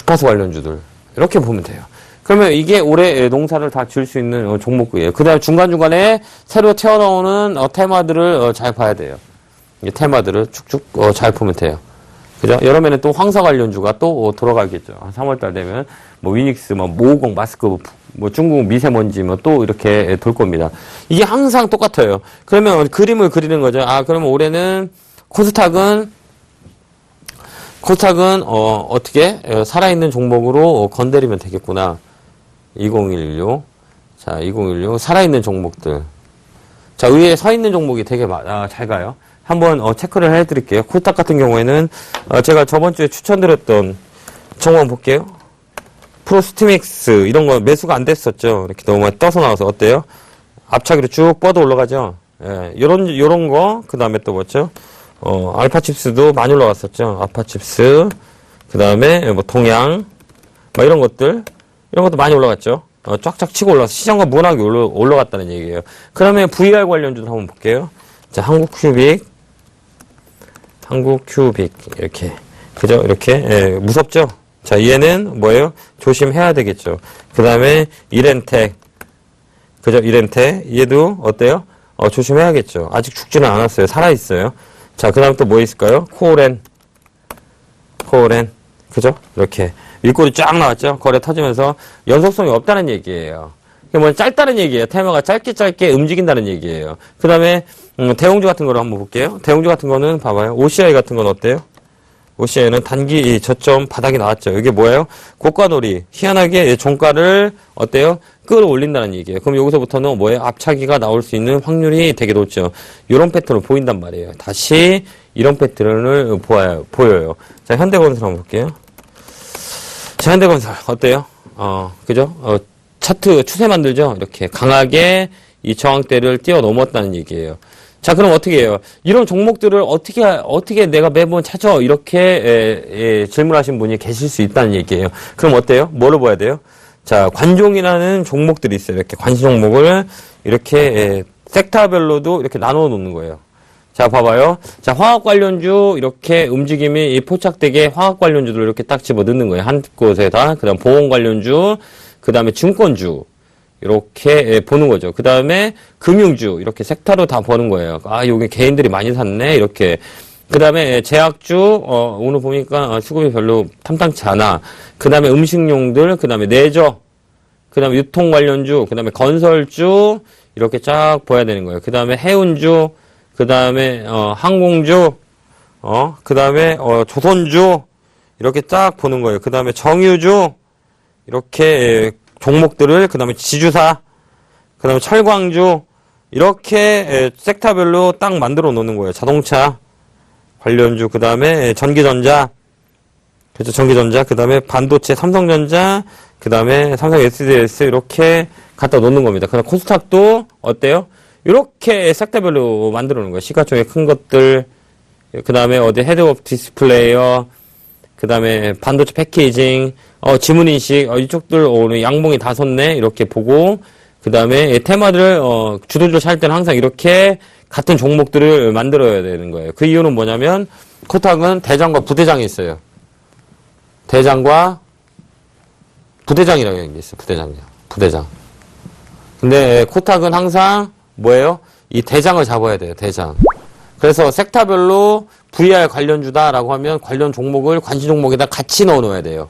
관련주들. 이렇게 보면 돼요. 그러면 이게 올해 농사를 다 지을 수 있는 종목이에요. 그 다음에 중간중간에 새로 튀어나오는 테마들을 잘 봐야 돼요. 이 테마들을 쭉쭉 잘 보면 돼요. 그죠? 여름에는 또 황사 관련주가 또 돌아가겠죠. 한 3월달 되면 뭐 위닉스, 뭐 모공, 마스크, 뭐 중국 미세먼지 뭐 또 이렇게 돌 겁니다. 이게 항상 똑같아요. 그러면 그림을 그리는 거죠. 그러면 올해는 코스닥은 어떻게 살아있는 종목으로 건드리면 되겠구나. 2016. 자, 2016 살아있는 종목들. 자, 위에 서 있는 종목이 되게 잘 가요. 한번 체크를 해드릴게요. 코스닥 같은 경우에는 제가 저번 주에 추천드렸던 종목 볼게요. 프로스티믹스 이런 거 매수가 안 됐었죠. 이렇게 너무 떠서 나와서 어때요? 앞차기로 쭉 뻗어 올라가죠. 예, 요런 거. 그 다음에 또 뭐죠? 알파칩스도 많이 올라갔었죠. 알파칩스. 그 다음에 뭐 동양. 뭐 이런 것도 많이 올라갔죠. 쫙쫙 치고 올라서 시장과 무난하게 올라갔다는 얘기예요. 그러면 VR 관련주도 한번 볼게요. 자, 한국큐빅, 이렇게. 그죠? 이렇게, 예, 무섭죠? 자, 얘는 뭐예요? 조심해야 되겠죠. 그 다음에 이렌텍. 그죠? 이렌텍. 얘도 어때요? 조심해야겠죠. 아직 죽지는 않았어요. 살아있어요. 자, 그 다음 또 뭐 있을까요? 코오렌. 그죠? 이렇게. 윗골이 쫙 나왔죠? 거래 터지면서 연속성이 없다는 얘기예요. 이게 뭐 짧다는 얘기예요. 테마가 짧게 움직인다는 얘기예요. 그 다음에, 대형주 같은 거를 한번 볼게요. 대형주 같은 거는 봐봐요. OCI 같은 건 어때요? OCI는 단기 저점 바닥이 나왔죠. 이게 뭐예요? 고가놀이. 희한하게 종가를 어때요? 끌어올린다는 얘기예요. 그럼 여기서부터는 뭐예요? 앞차기가 나올 수 있는 확률이 되게 높죠. 이런 패턴을 보인단 말이에요. 다시 이런 패턴을 보여요. 자, 현대건설 한번 볼게요. 자, 현대건설 어때요? 그죠? 차트 추세 만들죠? 이렇게 강하게 이 저항대를 뛰어넘었다는 얘기예요. 자, 그럼 어떻게 해요? 이런 종목들을 어떻게 내가 매번 찾아? 이렇게, 질문하신 분이 계실 수 있다는 얘기예요. 그럼 어때요? 뭐를 봐야 돼요? 자, 관종이라는 종목들이 있어요. 이렇게 관심 종목을 이렇게, 섹터별로도 이렇게 나눠 놓는 거예요. 자, 봐봐요. 자, 화학 관련주 이렇게 움직임이 포착되게 화학 관련주들을 이렇게 딱 집어 넣는 거예요. 한 곳에다. 그 다음 보험 관련주, 그 다음에 증권주. 이렇게 보는 거죠. 그 다음에 금융주 이렇게 섹터로 다 보는 거예요. 아, 여기 개인들이 많이 샀네 이렇게. 그 다음에 제약주 오늘 보니까 수급이 별로 탐탁치 않아. 그 다음에 음식용들, 그 다음에 내저, 그 다음에 유통 관련주, 그 다음에 건설주 이렇게 쫙 봐야 되는 거예요. 그 다음에 해운주, 그 다음에 항공주, 그 다음에 조선주 이렇게 쫙 보는 거예요. 그 다음에 정유주 이렇게 종목들을, 그 다음에 지주사, 그 다음에 철광주, 이렇게 섹터별로 딱 만들어 놓는 거예요. 자동차 관련주, 그 다음에 전기전자, 그렇죠. 전기전자, 그 다음에 반도체, 삼성전자, 그 다음에 삼성 SDS 이렇게 갖다 놓는 겁니다. 그 다음 코스닥도 어때요? 이렇게 섹터별로 만들어 놓는 거예요. 시가총액 큰 것들, 그 다음에 헤드업 디스플레이어, 그 다음에 반도체 패키징, 지문인식, 이쪽들 오늘 양봉이 다 섰네. 이렇게 보고, 그 다음에 테마들을, 주도주를 살 때는 항상 이렇게 같은 종목들을 만들어야 되는 거예요. 그 이유는 뭐냐면, 코탁은 대장과 부대장이 있어요. 대장과 부대장이라는 게 있어요. 부대장. 근데 코탁은 항상 뭐예요? 이 대장을 잡아야 돼요. 대장. 그래서 섹터별로 VR 관련주다라고 하면 관련 종목을 관심 종목에다 같이 넣어 놓아야 돼요.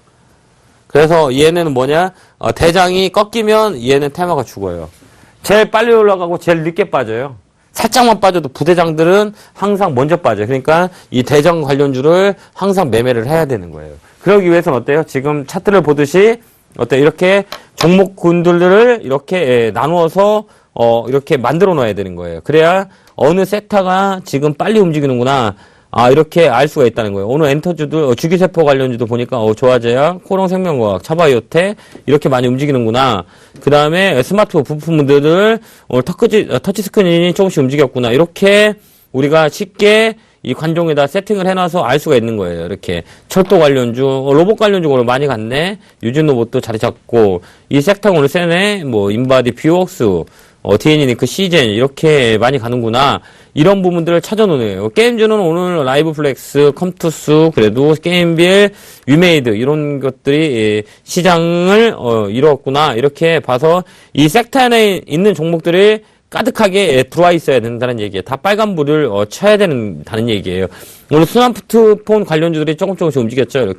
그래서 얘는 뭐냐? 대장이 꺾이면 얘는 테마가 죽어요. 제일 빨리 올라가고 제일 늦게 빠져요. 살짝만 빠져도 부대장들은 항상 먼저 빠져요. 그러니까 이 대장 관련주를 항상 매매를 해야 되는 거예요. 그러기 위해서는 어때요? 지금 차트를 보듯이 어때요? 이렇게 종목군들을 이렇게 나누어서 이렇게 만들어 놔야 되는 거예요. 그래야 어느 섹터가 지금 빨리 움직이는구나. 이렇게 알 수가 있다는 거예요. 오늘 엔터주들, 주기세포 관련주도 보니까, 조화제약, 코롱생명과학, 차바이오텍, 이렇게 많이 움직이는구나. 그 다음에 스마트 부품들을, 오늘 터치스크린이 조금씩 움직였구나. 이렇게 우리가 쉽게 이 관종에다 세팅을 해놔서 알 수가 있는 거예요. 이렇게. 철도 관련주, 로봇 관련주 오늘 많이 갔네. 유진 로봇도 자리 잡고, 이 섹터 오늘 세네. 인바디, 뷰웍스, DN이니크, 시젠, 이렇게 많이 가는구나. 이런 부분들을 찾아놓는 거예요. 게임주는 오늘 라이브 플렉스, 컴투스, 그래도 게임빌, 위메이드, 이런 것들이 시장을, 이뤘구나. 이렇게 봐서 이 섹터 안에 있는 종목들이 가득하게 들어와 있어야 된다는 얘기예요. 다 빨간불을 쳐야 된다는 얘기예요. 오늘 스마트폰 관련주들이 조금씩 움직였죠.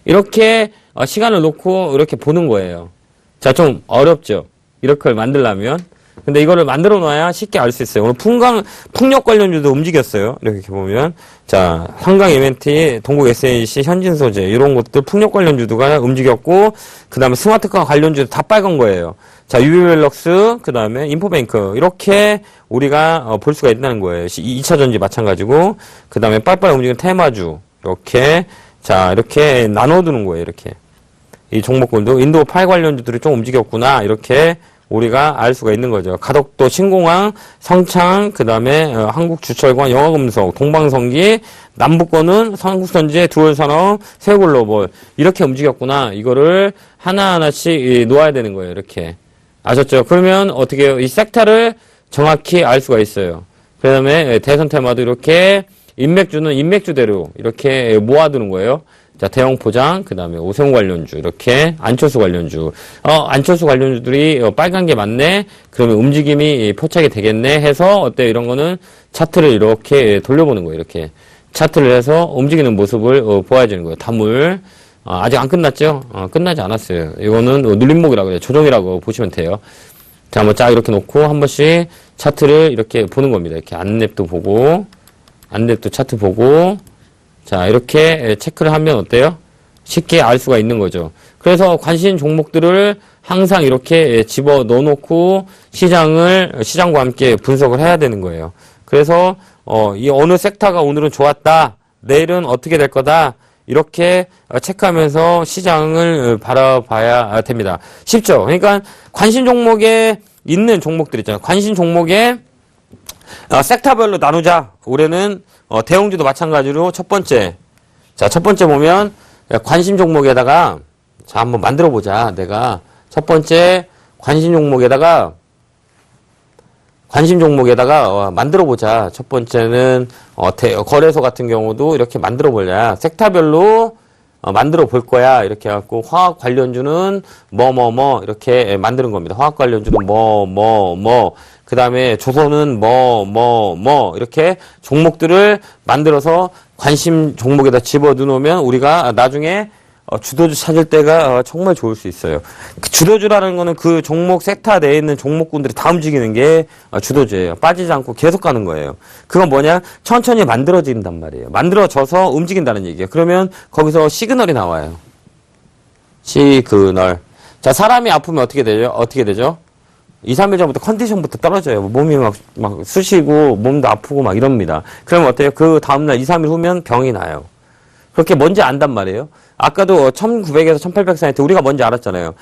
이렇게 시간을 놓고 이렇게 보는 거예요. 자, 좀 어렵죠. 이렇게 만들려면. 근데 이거를 만들어 놔야 쉽게 알 수 있어요. 오늘 풍력 관련주도 움직였어요. 이렇게 보면. 자, 한강 MNT, 동국 SNC, 현진소재, 이런 것들 풍력 관련주도가 움직였고, 그 다음에 스마트카 관련주도 다 빨간 거예요. 자, 유비웰럭스, 그 다음에 인포뱅크, 이렇게 우리가 볼 수가 있다는 거예요. 2차전지 마찬가지고, 그 다음에 빨빨 움직이는 테마주, 이렇게, 자, 이렇게 나눠두는 거예요. 이렇게. 이 종목들도 인도 8 관련주들이 좀 움직였구나. 이렇게 우리가 알 수가 있는 거죠. 가덕도, 신공항, 성창, 그 다음에 한국주철관, 영화금속, 동방성기, 남북권은 삼국선제, 두월산업, 세골로벌 이렇게 움직였구나. 이거를 하나하나씩 놓아야 되는 거예요. 이렇게. 아셨죠? 그러면 어떻게 해요? 이 섹터를 정확히 알 수가 있어요. 그 다음에 대선 테마도 이렇게 인맥주는 인맥주대로 이렇게 모아두는 거예요. 자, 대형포장, 그 다음에 오세훈 관련주, 이렇게, 안철수 관련주. 안철수 관련주들이 빨간 게 맞네? 그러면 움직임이 포착이 되겠네? 해서, 어때? 이런 거는 차트를 이렇게 돌려보는 거예요, 이렇게. 차트를 해서 움직이는 모습을 보여주는 거예요. 단물. 아직 안 끝났죠? 끝나지 않았어요. 이거는 눌림목이라고 해요. 조정이라고 보시면 돼요. 자, 한번 쫙 이렇게 놓고, 한 번씩 차트를 이렇게 보는 겁니다. 이렇게 안랩도 보고, 안랩도 차트 보고, 자, 이렇게 체크를 하면 어때요? 쉽게 알 수가 있는 거죠. 그래서 관심 종목들을 항상 이렇게 집어 넣어놓고 시장과 함께 분석을 해야 되는 거예요. 그래서, 이 어느 섹터가 오늘은 좋았다, 내일은 어떻게 될 거다, 이렇게 체크하면서 시장을 바라봐야 됩니다. 쉽죠? 그러니까 관심 종목에 있는 종목들 있잖아요. 관심 종목에 섹터별로 나누자. 올해는 대형주도 마찬가지로 첫 번째. 자, 첫 번째 보면 관심 종목에다가 자, 한번 만들어 보자. 내가 첫 번째 관심 종목에다가 만들어 보자. 첫 번째는 거래소 같은 경우도 이렇게 만들어 보자. 섹터별로 만들어 볼 거야. 이렇게 해갖고 화학 관련주는 이렇게 만드는 겁니다. 화학 관련주는 그 다음에 조선은 이렇게 종목들을 만들어서 관심 종목에다 집어 넣으면 우리가 나중에 주도주 찾을 때가 정말 좋을 수 있어요. 그 주도주라는 거는 그 종목 섹터 내에 있는 종목군들이 다 움직이는 게 주도주예요. 빠지지 않고 계속 가는 거예요. 그건 뭐냐? 천천히 만들어진단 말이에요. 만들어져서 움직인다는 얘기예요. 그러면 거기서 시그널이 나와요. 시그널. 자, 사람이 아프면 어떻게 되죠? 2, 3일 전부터 컨디션부터 떨어져요. 몸이 막 쑤시고 몸도 아프고 막 이럽니다. 그러면 어때요? 그 다음날 2, 3일 후면 병이 나요. 그렇게 뭔지 안단 말이에요. 아까도 1900에서 1800 사이 때 우리가 뭔지 알았잖아요.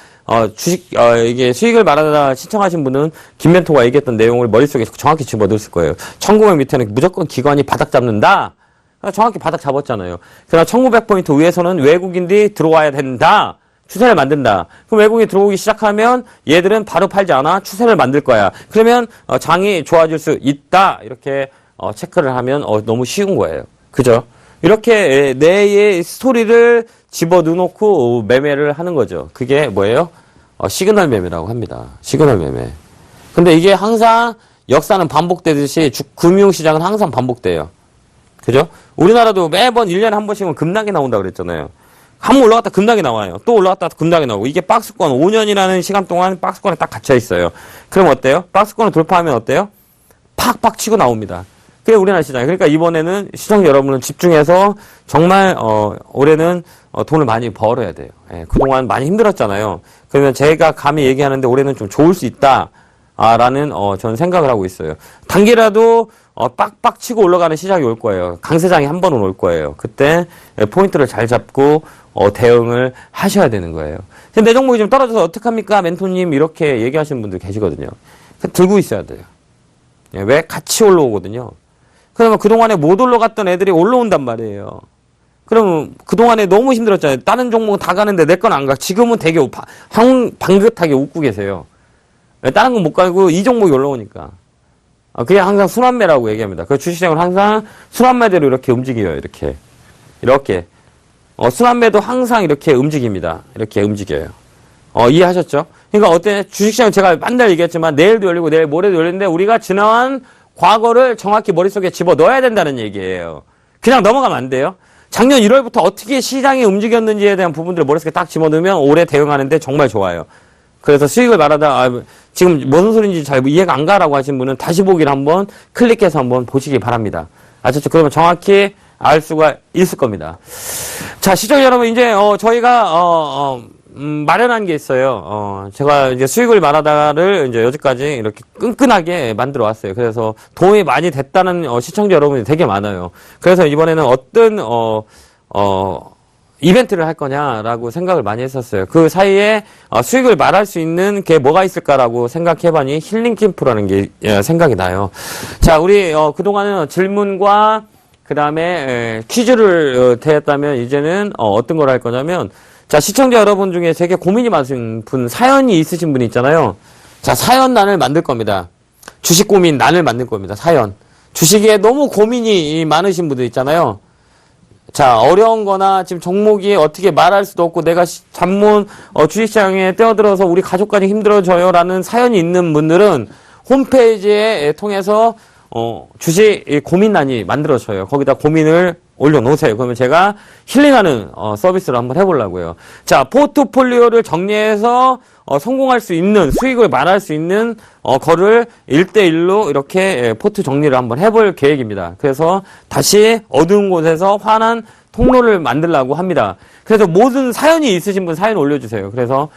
이게 수익을 말하다 신청하신 분은 김멘토가 얘기했던 내용을 머릿속에 정확히 집어넣었을 거예요. 1900 밑에는 무조건 기관이 바닥 잡는다. 정확히 바닥 잡았잖아요. 그러나 1900포인트 위에서는 외국인들이 들어와야 된다. 추세를 만든다. 그럼 외국인이 들어오기 시작하면 얘들은 바로 팔지 않아. 추세를 만들 거야. 그러면 장이 좋아질 수 있다. 이렇게 체크를 하면 너무 쉬운 거예요. 그죠? 이렇게 내의 스토리를 집어넣고 매매를 하는 거죠. 그게 뭐예요? 시그널 매매라고 합니다. 시그널 매매. 근데 이게 항상 역사는 반복되듯이 금융시장은 항상 반복돼요. 그죠? 우리나라도 매번 1년에 한 번씩은 급락이 나온다 그랬잖아요. 한 번 올라갔다 급락이 나와요. 또 올라갔다 급락이 나오고. 이게 박스권 5년이라는 시간 동안 박스권에 딱 갇혀 있어요. 그럼 어때요? 박스권을 돌파하면 어때요? 팍팍 치고 나옵니다. 그게 우리나라 시장이에요. 그러니까 이번에는 시청자 여러분은 집중해서 정말 올해는 돈을 많이 벌어야 돼요. 예, 그동안 많이 힘들었잖아요. 그러면 제가 감히 얘기하는데 올해는 좀 좋을 수 있다. 라는 저는 생각을 하고 있어요. 단기라도 빡빡 치고 올라가는 시작이 올 거예요. 강세장이 한 번은 올 거예요. 그때 포인트를 잘 잡고 대응을 하셔야 되는 거예요. 근데 내 종목이 좀 떨어져서 어떡합니까? 멘토님 이렇게 얘기하시는 분들 계시거든요. 들고 있어야 돼요. 예, 왜? 같이 올라오거든요. 그러면 그동안에 못 올라갔던 애들이 올라온단 말이에요. 그럼 그동안에 너무 힘들었잖아요. 다른 종목은 다 가는데 내 건 안 가. 지금은 되게 방긋하게 웃고 계세요. 다른 건 못 가고 이 종목이 올라오니까. 그게 항상 순환매라고 얘기합니다. 그 주식시장은 항상 순환매대로 이렇게 움직여요. 이렇게. 순환매도 항상 이렇게 움직입니다. 이렇게 움직여요. 이해하셨죠? 그러니까 어때? 주식시장 제가 맨날 얘기했지만 내일도 열리고 내일 모레도 열리는데 우리가 지나간 과거를 정확히 머릿속에 집어 넣어야 된다는 얘기예요. 그냥 넘어가면 안 돼요. 작년 1월부터 어떻게 시장이 움직였는지에 대한 부분들을 머릿속에 딱 집어넣으면 올해 대응하는데 정말 좋아요. 그래서 수익을 말하다 지금 무슨 소리인지 잘 이해가 안 가라고 하신 분은 다시 보기를 한번 클릭해서 한번 보시기 바랍니다. 아셨죠? 그러면 정확히 알 수가 있을 겁니다. 자, 시청자 여러분, 이제 저희가 마련한 게 있어요. 제가 이제 수익을 말하다를 이제 여기까지 이렇게 끈끈하게 만들어 왔어요. 그래서 도움이 많이 됐다는 시청자 여러분이 되게 많아요. 그래서 이번에는 어떤 이벤트를 할 거냐라고 생각을 많이 했었어요. 그 사이에 수익을 말할 수 있는 게 뭐가 있을까라고 생각해봤니 힐링 캠프라는 게 생각이 나요. 자, 우리 그동안은 질문과 그 다음에 퀴즈를 대했다면 이제는 어떤 걸 할 거냐면 자, 시청자 여러분 중에 되게 고민이 많으신 분, 사연이 있으신 분이 있잖아요. 자, 사연란을 만들 겁니다. 주식 고민 란을 만들 겁니다. 사연. 주식에 너무 고민이 많으신 분들 있잖아요. 자, 어려운 거나 지금 종목이 어떻게 말할 수도 없고 내가 잠문 주식시장에 뛰어들어서 우리 가족까지 힘들어져요 라는 사연이 있는 분들은 홈페이지에 통해서 주식 고민란이 만들어져요. 거기다 고민을 올려놓으세요. 그러면 제가 힐링하는 서비스를 한번 해보려고요. 자, 포트폴리오를 정리해서 성공할 수 있는 수익을 말할 수 있는 거를 1대1로 이렇게 포트 정리를 한번 해볼 계획입니다. 그래서 다시 어두운 곳에서 환한 통로를 만들려고 합니다. 그래서 모든 사연이 있으신 분 사연 올려주세요. 그래서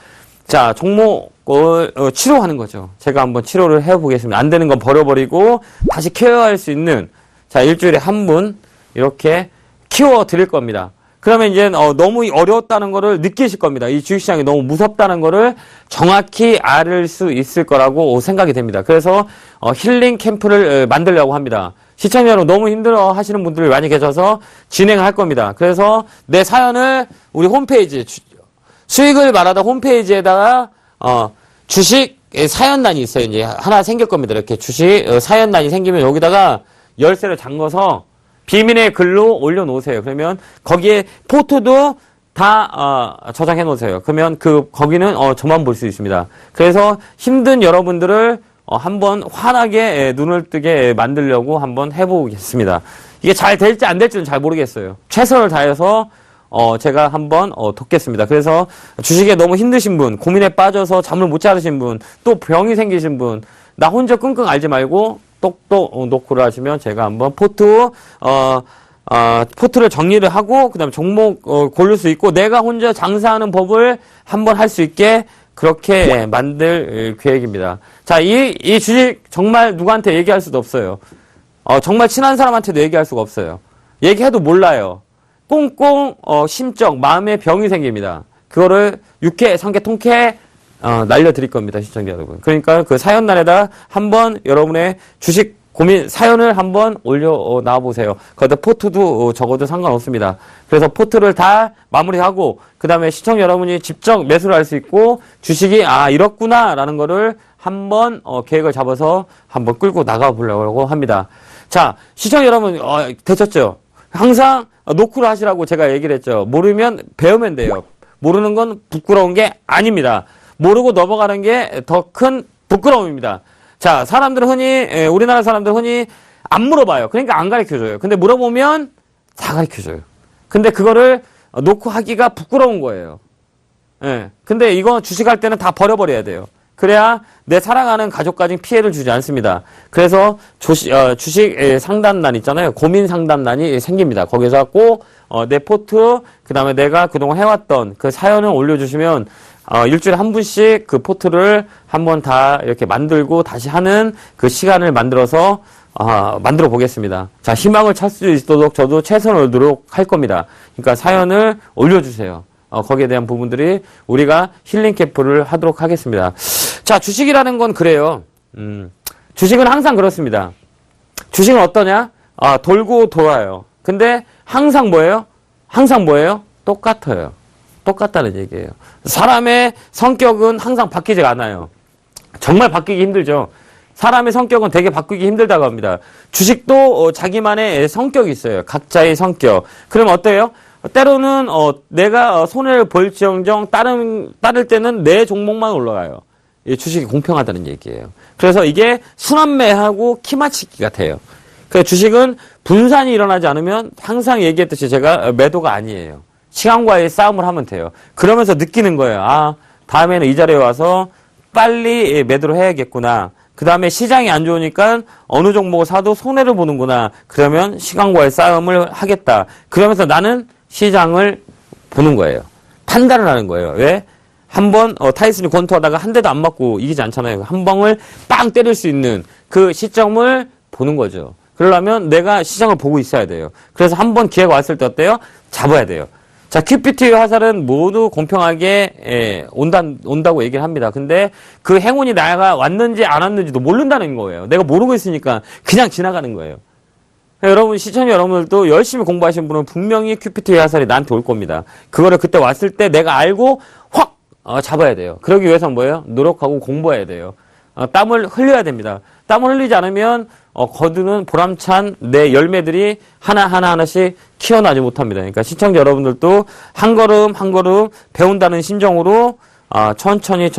자, 종목을 치료하는 거죠. 제가 한번 치료를 해보겠습니다. 안 되는 건 버려버리고 다시 케어할 수 있는 자, 일주일에 한 분 이렇게 키워 드릴 겁니다. 그러면 이제 너무 어려웠다는 거를 느끼실 겁니다. 이 주식시장이 너무 무섭다는 거를 정확히 알 수 있을 거라고 생각이 됩니다. 그래서 힐링 캠프를 만들려고 합니다. 시청자 여러분 너무 힘들어 하시는 분들이 많이 계셔서 진행할 겁니다. 그래서 내 사연을 우리 홈페이지 수익을 말하다 홈페이지에다가 주식 사연란이 있어요. 이제 하나 생길 겁니다. 이렇게 주식 사연란이 생기면 여기다가 열쇠를 잠궈서 비밀의 글로 올려놓으세요. 그러면 거기에 포토도 다 저장해 놓으세요. 그러면 거기는 저만 볼 수 있습니다. 그래서 힘든 여러분들을 한번 환하게 눈을 뜨게 만들려고 한번 해보겠습니다. 이게 잘 될지 안 될지는 잘 모르겠어요. 최선을 다해서 제가 한번 돕겠습니다. 그래서 주식에 너무 힘드신 분, 고민에 빠져서 잠을 못 자르신 분, 또 병이 생기신 분, 나 혼자 끙끙 앓지 말고 똑똑 노크를 하시면 제가 한번 포트를 정리를 하고 그다음에 종목 고를 수 있고 내가 혼자 장사하는 법을 한번 할 수 있게 그렇게 만들 계획입니다. 자, 이 주식 정말 누구한테 얘기할 수도 없어요. 정말 친한 사람한테도 얘기할 수가 없어요. 얘기해도 몰라요. 꽁꽁 심적 마음의 병이 생깁니다. 그거를 육회, 성회, 통쾌 날려드릴 겁니다, 시청자 여러분. 그러니까 그 사연란에다 한번 여러분의 주식 고민 사연을 한번 올려 나와보세요. 거기다 포트도 적어도 상관없습니다. 그래서 포트를 다 마무리하고 그 다음에 시청자 여러분이 직접 매수를 할 수 있고 주식이 이렇구나라는 거를 한번 계획을 잡아서 한번 끌고 나가보려고 합니다. 자, 시청자 여러분 되셨죠? 항상 노크를 하시라고 제가 얘기를 했죠. 모르면 배우면 돼요. 모르는 건 부끄러운 게 아닙니다. 모르고 넘어가는 게 더 큰 부끄러움입니다. 자, 우리나라 사람들은 흔히 안 물어봐요. 그러니까 안 가르쳐줘요. 근데 물어보면 다 가르쳐줘요. 근데 그거를 놓고 하기가 부끄러운 거예요. 예. 근데 이거 주식할 때는 다 버려버려야 돼요. 그래야 내 사랑하는 가족까지 피해를 주지 않습니다. 그래서 주식 상담란 있잖아요. 고민 상담란이 생깁니다. 거기서 꼭 내 포트, 그 다음에 내가 그동안 해왔던 그 사연을 올려주시면 일주일에 한 분씩 그 포트를 한번 다 이렇게 만들고 다시 하는 그 시간을 만들어서 만들어 보겠습니다. 자, 희망을 찾을 수 있도록 저도 최선을 노력할 겁니다. 그러니까 사연을 올려주세요. 거기에 대한 부분들이 우리가 힐링 캠프를 하도록 하겠습니다. 자, 주식이라는 건 그래요. 주식은 항상 그렇습니다. 주식은 어떠냐? 돌고 돌아요. 근데 항상 뭐예요? 똑같아요. 똑같다는 얘기예요. 사람의 성격은 항상 바뀌지 않아요. 정말 바뀌기 힘들죠. 사람의 성격은 되게 바꾸기 힘들다고 합니다. 주식도 자기만의 성격이 있어요. 각자의 성격. 그럼 어때요? 때로는 내가 손해를 볼지언정 따를 때는 내 종목만 올라가요. 주식이 공평하다는 얘기예요. 그래서 이게 순환매하고 키 맞추기 같아요. 그래서 주식은 분산이 일어나지 않으면 항상 얘기했듯이 제가 매도가 아니에요. 시간과의 싸움을 하면 돼요. 그러면서 느끼는 거예요. 다음에는 이 자리에 와서 빨리 매도를 해야겠구나. 그 다음에 시장이 안 좋으니까 어느 종목을 사도 손해를 보는구나. 그러면 시간과의 싸움을 하겠다. 그러면서 나는 시장을 보는 거예요. 판단을 하는 거예요. 왜? 한번 타이슨이 권투하다가 한 대도 안 맞고 이기지 않잖아요. 한 방을 빵 때릴 수 있는 그 시점을 보는 거죠. 그러려면 내가 시장을 보고 있어야 돼요. 그래서 한번 기회가 왔을 때 어때요? 잡아야 돼요. 자, 큐피트 화살은 모두 공평하게 온다고 얘기를 합니다. 근데 그 행운이 나가 왔는지 안 왔는지도 모른다는 거예요. 내가 모르고 있으니까 그냥 지나가는 거예요. 여러분, 시청자 여러분들도 열심히 공부하신 분은 분명히 큐피트의 화살이 나한테 올 겁니다. 그거를 그때 왔을 때 내가 알고 확 잡아야 돼요. 그러기 위해서는 뭐예요? 노력하고 공부해야 돼요. 땀을 흘려야 됩니다. 땀을 흘리지 않으면 거두는 보람찬 내 열매들이 하나씩 키워나지 못합니다. 그러니까 시청자 여러분들도 한 걸음 한 걸음 배운다는 심정으로 천천히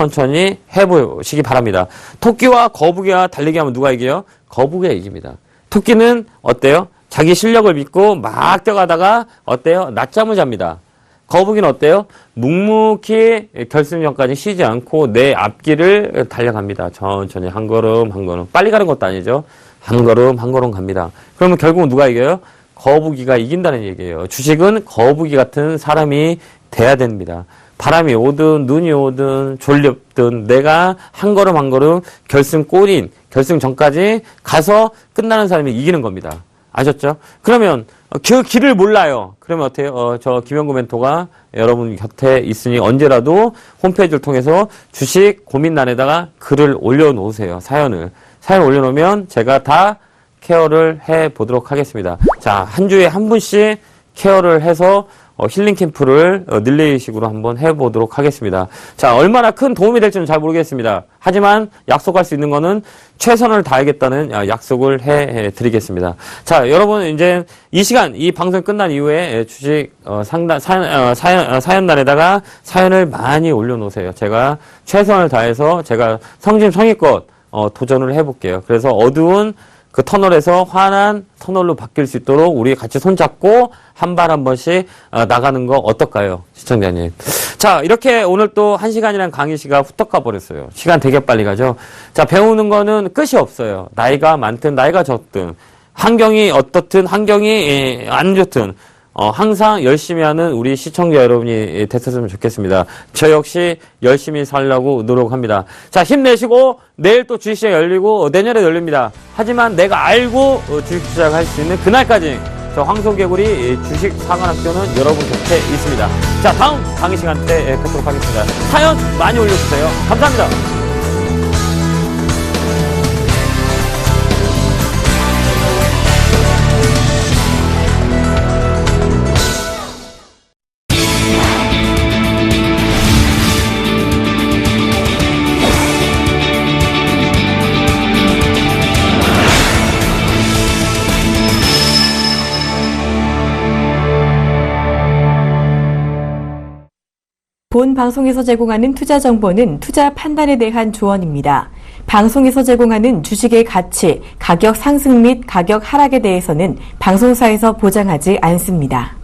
해보시기 바랍니다. 토끼와 거북이와 달리기 하면 누가 이겨요? 거북이가 이깁니다. 토끼는 어때요? 자기 실력을 믿고 막 뛰어가다가 어때요? 낮잠을 잡니다. 거북이는 어때요? 묵묵히 결승전까지 쉬지 않고 내 앞길을 달려갑니다. 천천히 한 걸음 한 걸음. 빨리 가는 것도 아니죠. 한 걸음 한 걸음 갑니다. 그러면 결국은 누가 이겨요? 거북이가 이긴다는 얘기예요. 주식은 거북이 같은 사람이 돼야 됩니다. 바람이 오든 눈이 오든 졸렵든 내가 한 걸음 한 걸음 결승골인 결승전까지 가서 끝나는 사람이 이기는 겁니다. 아셨죠? 그러면 그 길을 몰라요. 그러면 어때요? 저 김영구 멘토가 여러분 곁에 있으니 언제라도 홈페이지를 통해서 주식 고민란에다가 글을 올려놓으세요. 사연을 올려놓으면 제가 다 케어를 해보도록 하겠습니다. 자, 한 주에 한 분씩 케어를 해서 힐링 캠프를 릴레이식으로 한번 해보도록 하겠습니다. 자, 얼마나 큰 도움이 될지는 잘 모르겠습니다. 하지만 약속할 수 있는 거는 최선을 다하겠다는 약속을 해드리겠습니다. 자, 여러분 이제 이 시간, 이 방송 끝난 이후에 주식 사연란에다가 사연을 많이 올려놓으세요. 제가 최선을 다해서 제가 성심성의껏 도전을 해볼게요. 그래서 어두운 그 터널에서 환한 터널로 바뀔 수 있도록 우리 같이 손잡고 한 발 한 번씩 나가는 거 어떨까요? 시청자님. 자, 이렇게 오늘 또 1시간이란 강의 시간 후딱 가버렸어요. 시간 되게 빨리 가죠? 자, 배우는 거는 끝이 없어요. 나이가 많든 나이가 적든 환경이 어떻든 환경이 안 좋든 항상 열심히 하는 우리 시청자 여러분이 됐었으면 좋겠습니다. 저 역시 열심히 살려고 노력합니다. 자, 힘내시고 내일 또 주식시장 열리고 내년에 열립니다. 하지만 내가 알고 주식시장 할 수 있는 그날까지 저 황소개구리 주식 상한학교는 여러분 곁에 있습니다. 자, 다음 강의 시간 때 뵙도록 하겠습니다. 사연 많이 올려주세요. 감사합니다. 본 방송에서 제공하는 투자 정보는 투자 판단에 대한 조언입니다. 방송에서 제공하는 주식의 가치, 가격 상승 및 가격 하락에 대해서는 방송사에서 보장하지 않습니다.